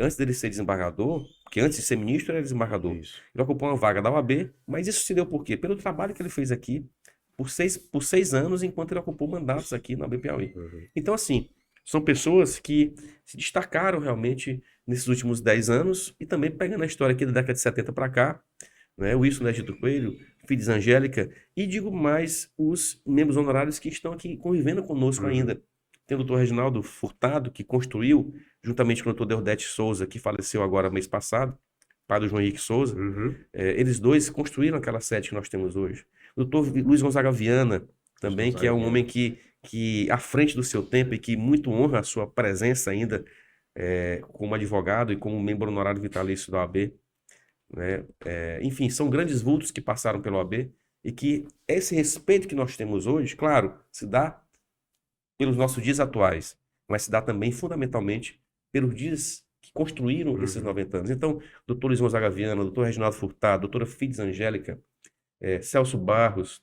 Antes dele ser desembargador, porque antes de ser ministro ele era desembargador. Isso. Ele ocupou uma vaga da OAB, mas isso se deu por quê? Pelo trabalho que ele fez aqui por 6 anos, enquanto ele ocupou mandatos aqui na OAB Piauí. Uhum. Então, assim, são pessoas que se destacaram realmente nesses últimos 10 anos e também pegando a história aqui da década de 70 para cá, né? O Wilson Destro Coelho, Filhos Angélica, e digo mais os membros honorários que estão aqui convivendo conosco Uhum. ainda. Tem o doutor Reginaldo Furtado, que construiu, juntamente com o doutor Deodete Souza, que faleceu agora mês passado, pai do João Henrique Souza. Uhum. Eles dois construíram aquela sede que nós temos hoje. O doutor Luiz Gonzaga Viana, também, que é um homem que à frente do seu tempo e que muito honra a sua presença ainda como advogado e como membro honorário vitalício da OAB. Né? Enfim, são grandes vultos que passaram pela OAB e que esse respeito que nós temos hoje, claro, se dá pelos nossos dias atuais, mas se dá também fundamentalmente pelos dias que construíram esses 90 anos. Então, doutor Luiz Gonzaga Viana, doutor Reginaldo Furtado, doutora Fides Angélica, Celso Barros,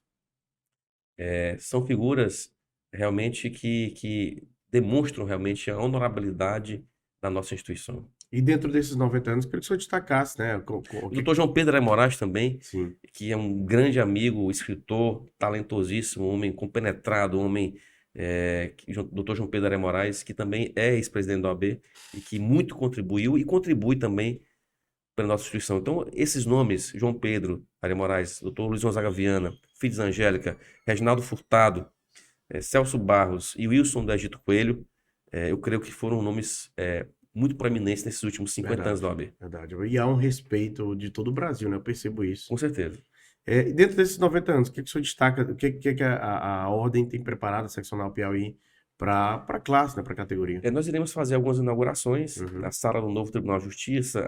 são figuras realmente que demonstram realmente a honorabilidade da nossa instituição. E dentro desses 90 anos, queria que o senhor destacasse, né? O doutor João Pedro Moraes também, Sim. que é um grande amigo, escritor, talentosíssimo, homem compenetrado, homem, doutor João Pedro Moraes, que também é ex-presidente da OAB e que muito contribuiu e contribui também pela nossa instituição. Então, esses nomes, João Pedro Moraes, doutor Luiz Gonzaga Viana, Fides Angélica, Reginaldo Furtado, Celso Barros e Wilson do Egito Coelho, eu creio que foram nomes muito proeminentes nesses últimos 50 anos da OAB. Verdade. E há um respeito de todo o Brasil, né? Eu percebo isso. Com certeza. E dentro desses 90 anos, o que o senhor destaca, o que a Ordem tem preparado, a Seccional Piauí, para a classe, né? Para a categoria? Nós iremos fazer algumas inaugurações na sala do novo Tribunal de Justiça,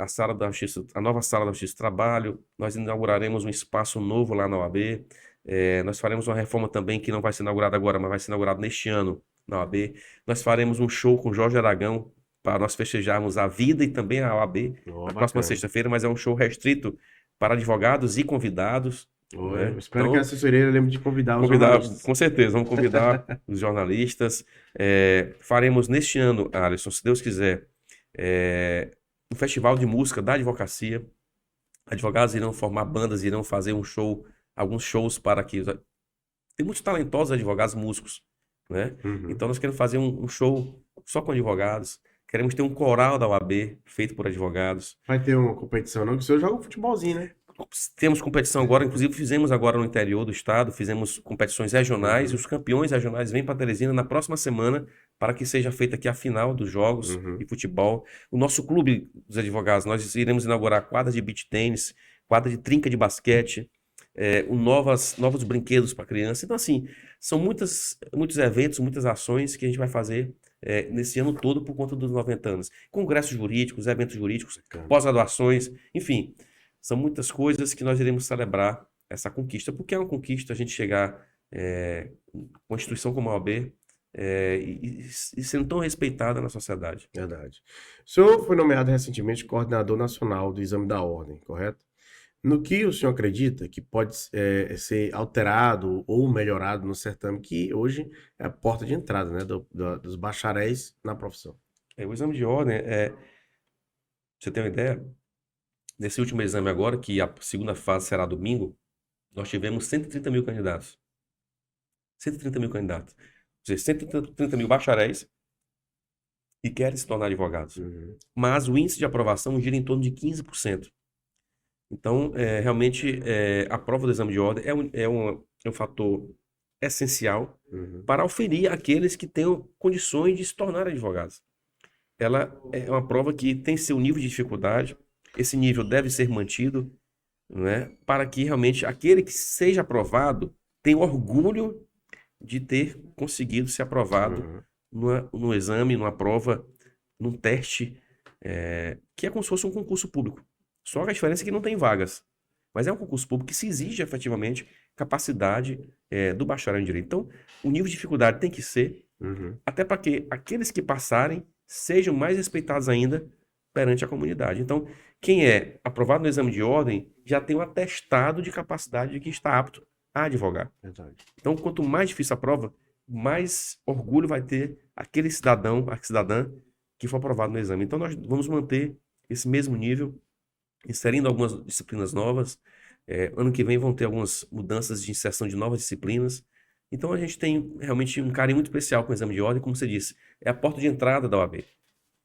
a nova sala da Justiça do Trabalho. Nós inauguraremos um espaço novo lá na OAB. Nós faremos uma reforma também que não vai ser inaugurada agora, mas vai ser inaugurada neste ano na OAB. Nós faremos um show com Jorge Aragão para nós festejarmos a vida e também a OAB na próxima sexta-feira, mas é um show restrito para advogados e convidados. Né? Espero que a assessoria lembre de convidar os jornalistas. Com certeza, vamos convidar os jornalistas. Faremos neste ano, Alisson, se Deus quiser, um festival de música da advocacia. Advogados irão formar bandas, irão fazer alguns shows para que... Tem muitos talentosos advogados músicos, né? Então nós queremos fazer um show só com advogados. Queremos ter um coral da OAB feito por advogados. Vai ter uma competição, não? Porque o senhor joga um futebolzinho, né? Temos competição agora, inclusive fizemos agora no interior do estado, fizemos competições regionais, e os campeões regionais vêm para Teresina na próxima semana para que seja feita aqui a final dos jogos de futebol. O nosso clube dos advogados, nós iremos inaugurar quadras de beach tênis, quadra de trinca de basquete, novos brinquedos para criança. Então, assim, são muitos eventos, muitas ações que a gente vai fazer nesse ano todo por conta dos 90 anos. Congressos jurídicos, eventos jurídicos, pós-graduações, enfim... São muitas coisas que nós iremos celebrar essa conquista, porque é uma conquista a gente chegar com uma instituição como a OAB e sendo tão respeitada na sociedade. Verdade. O senhor foi nomeado recentemente coordenador nacional do Exame da Ordem, correto? No que o senhor acredita que pode ser alterado ou melhorado no certame, que hoje é a porta de entrada, né, dos bacharéis na profissão? O Exame de Ordem, você tem uma ideia? Nesse último exame agora, que a segunda fase será domingo, nós tivemos 130 mil candidatos. 130 mil candidatos. Ou seja, 130 mil bacharéis que querem se tornar advogados. Mas o índice de aprovação gira em torno de 15%. Então, realmente, a prova do exame de ordem é um fator essencial para auferir aqueles que tenham condições de se tornar advogados. Ela é uma prova que tem seu nível de dificuldade. Esse nível deve ser mantido, né, para que realmente aquele que seja aprovado tenha orgulho de ter conseguido ser aprovado no exame, numa prova, num teste, que é como se fosse um concurso público. Só que a diferença é que não tem vagas. Mas é um concurso público que se exige efetivamente capacidade do bacharel em direito. Então, o nível de dificuldade tem que ser, até para que aqueles que passarem sejam mais respeitados ainda perante a comunidade. Então, quem é aprovado no exame de ordem já tem um atestado de capacidade de que está apto a advogar. Verdade. Então, quanto mais difícil a prova, mais orgulho vai ter aquele cidadão, a cidadã que for aprovado no exame. Então, nós vamos manter esse mesmo nível, inserindo algumas disciplinas novas. Ano que vem vão ter algumas mudanças de inserção de novas disciplinas. Então, a gente tem realmente um carinho muito especial com o exame de ordem, como você disse, é a porta de entrada da OAB.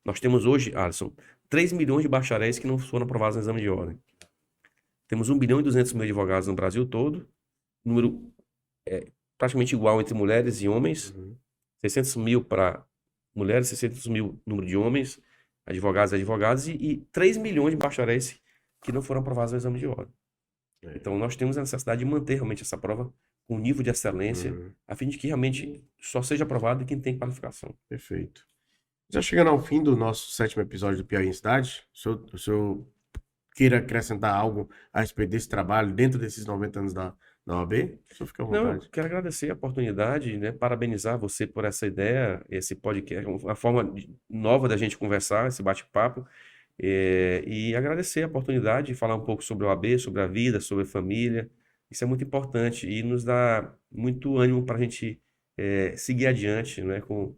Nós temos hoje, Alisson, 3 milhões de bacharéis que não foram aprovados no exame de ordem. Temos 1 bilhão e 200 mil advogados no Brasil todo, número praticamente igual entre mulheres e homens, 600 mil para mulheres, 600 mil número de homens, advogados e advogadas, e 3 milhões de bacharéis que não foram aprovados no exame de ordem. Então, nós temos a necessidade de manter realmente essa prova com nível de excelência, a fim de que realmente só seja aprovado quem tem qualificação. Perfeito. Já chegando ao fim do nosso 7º episódio do Piauí em Cidade, o senhor queira acrescentar algo a respeito desse trabalho dentro desses 90 anos da na OAB? Só fica à Não, vontade. quero agradecer a oportunidade, né? Parabenizar você por essa ideia, esse podcast, uma forma nova da gente conversar, esse bate-papo. E agradecer a oportunidade de falar um pouco sobre o OAB, sobre a vida, sobre a família. Isso é muito importante e nos dá muito ânimo para a gente seguir adiante, né? Com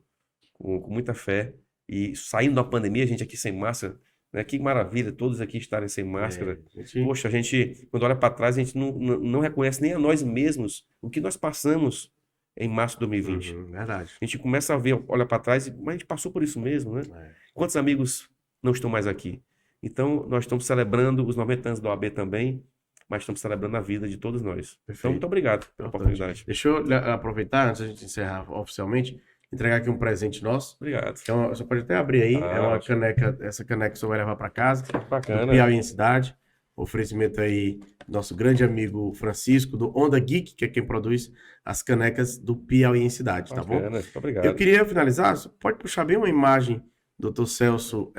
muita fé. E saindo da pandemia, a gente aqui sem máscara, né? Que maravilha, todos aqui estarem sem máscara. Poxa, a gente, quando olha para trás, a gente não reconhece nem a nós mesmos o que nós passamos em março de 2020. Verdade. A gente começa a ver, olha para trás, mas a gente passou por isso mesmo, né? Quantos amigos não estão mais aqui? Então, nós estamos celebrando os 90 anos da OAB também, mas estamos celebrando a vida de todos nós. Perfeito. Então, muito obrigado pela oportunidade. Deixa eu aproveitar, antes da gente encerrar oficialmente, entregar aqui um presente nosso. Obrigado. Você pode até abrir aí, é uma ótimo. caneca, essa caneca você vai levar para casa. Bacana. Do Piauí em Cidade. Oferecimento aí do nosso grande amigo Francisco, do Onda Geek, que é quem produz as canecas do Piauí em Cidade, tá bom? Muito obrigado. Eu queria finalizar, você pode puxar bem uma imagem do Dr. Celso,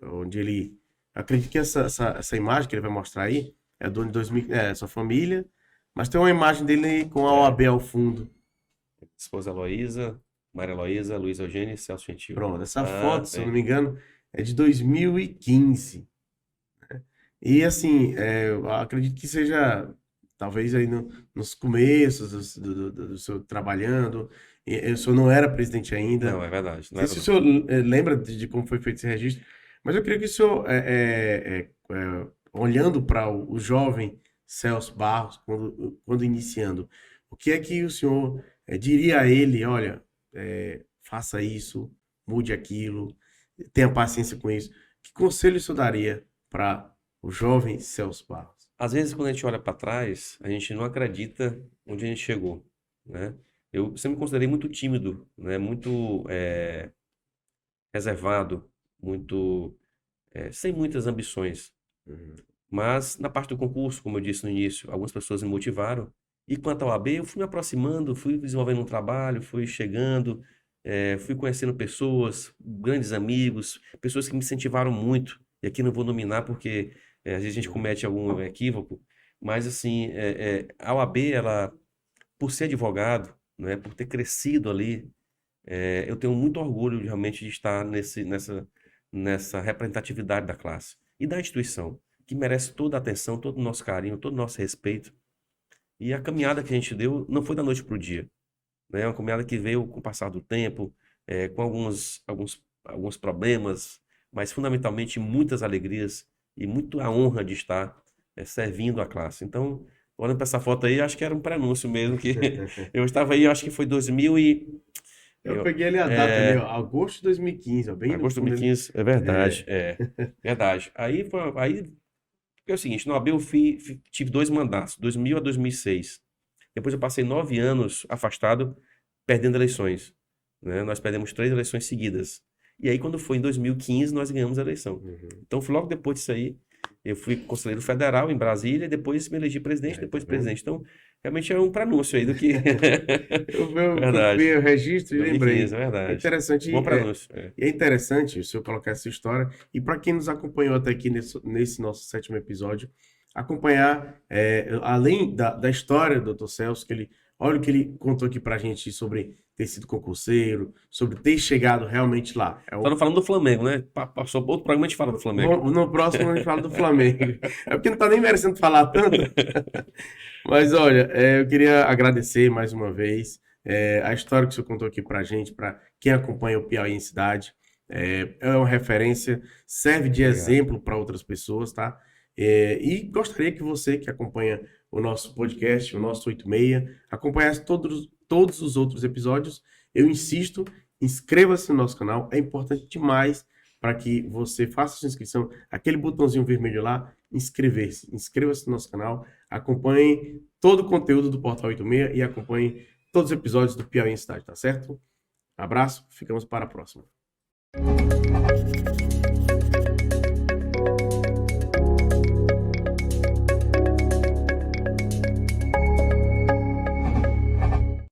onde ele... Acredito que essa imagem que ele vai mostrar aí é do ano de 2000, sua família, mas tem uma imagem dele com a OAB ao fundo. Esposa Heloísa, Maria Heloísa, Luiz Eugênio e Celso Gentil. Pronto, essa foto, se eu não me engano, é de 2015. Né? E assim, eu acredito que seja, talvez aí nos começos do senhor trabalhando, o senhor não era presidente ainda. Não, é verdade. Não sei se o senhor lembra de como foi feito esse registro, mas eu queria que o senhor, olhando para o jovem Celso Barros, quando iniciando, o que é que o senhor diria a ele, olha, faça isso, mude aquilo, tenha paciência com isso. Que conselho o senhor daria para o jovem Celso Barros? Às vezes, quando a gente olha para trás, a gente não acredita onde a gente chegou, né? Eu sempre me considerei muito tímido, né? Muito reservado, muito sem muitas ambições. Mas na parte do concurso, como eu disse no início, algumas pessoas me motivaram. E quanto ao AB, eu fui me aproximando, fui desenvolvendo um trabalho, fui chegando, fui conhecendo pessoas, grandes amigos, pessoas que me incentivaram muito. E aqui não vou nominar porque às vezes a gente comete algum equívoco, mas assim, a OAB, ela, por ser advogado, né, por ter crescido ali, eu tenho muito orgulho realmente de estar nessa representatividade da classe e da instituição, que merece toda a atenção, todo o nosso carinho, todo o nosso respeito. E a caminhada que a gente deu não foi da noite para o dia, né? É uma caminhada que veio com o passar do tempo, com alguns problemas, mas fundamentalmente muitas alegrias e muito a honra de estar servindo a classe. Então, olhando para essa foto aí, acho que era um prenúncio mesmo, que eu estava aí, acho que foi 2000 e... Eu peguei ali a data ali, ó, agosto de 2015, ó, bem Agosto de no fundo ali. 2015, é verdade, verdade. Aí, porque é o seguinte, no AB eu tive 2 mandatos, 2000 a 2006. Depois eu passei 9 anos afastado, perdendo eleições, né? Nós perdemos 3 eleições seguidas. E aí, quando foi em 2015, nós ganhamos a eleição. Então, logo depois disso aí, eu fui conselheiro federal em Brasília, depois me elegi presidente, depois presidente. Então, realmente é um prenúncio aí do que... Eu vi o registro e 2015, lembrei. é verdade. É interessante. Bom prenúncio. E é interessante o senhor colocar essa história. E para quem nos acompanhou até aqui nesse nosso 7º episódio, acompanhar, além da história do Dr. Celso, olha o que ele contou aqui pra gente sobre ter sido concurseiro, sobre ter chegado realmente lá. Estamos falando do Flamengo, né? Passou outro programa, a gente fala do Flamengo. No próximo a gente fala do Flamengo. É porque não tá nem merecendo falar tanto. Mas olha, eu queria agradecer mais uma vez a história que o senhor contou aqui pra gente, para quem acompanha o Piauí em Cidade. É uma referência, serve de exemplo para outras pessoas, tá? E gostaria que você que acompanha o nosso podcast, o nosso 86, acompanhasse todos os outros episódios. Eu insisto, inscreva-se no nosso canal, é importante demais para que você faça sua inscrição, aquele botãozinho vermelho lá, inscrever-se. Inscreva-se no nosso canal, acompanhe todo o conteúdo do Portal 86 e acompanhe todos os episódios do Piauí em Cidade, tá certo? Abraço, ficamos para a próxima.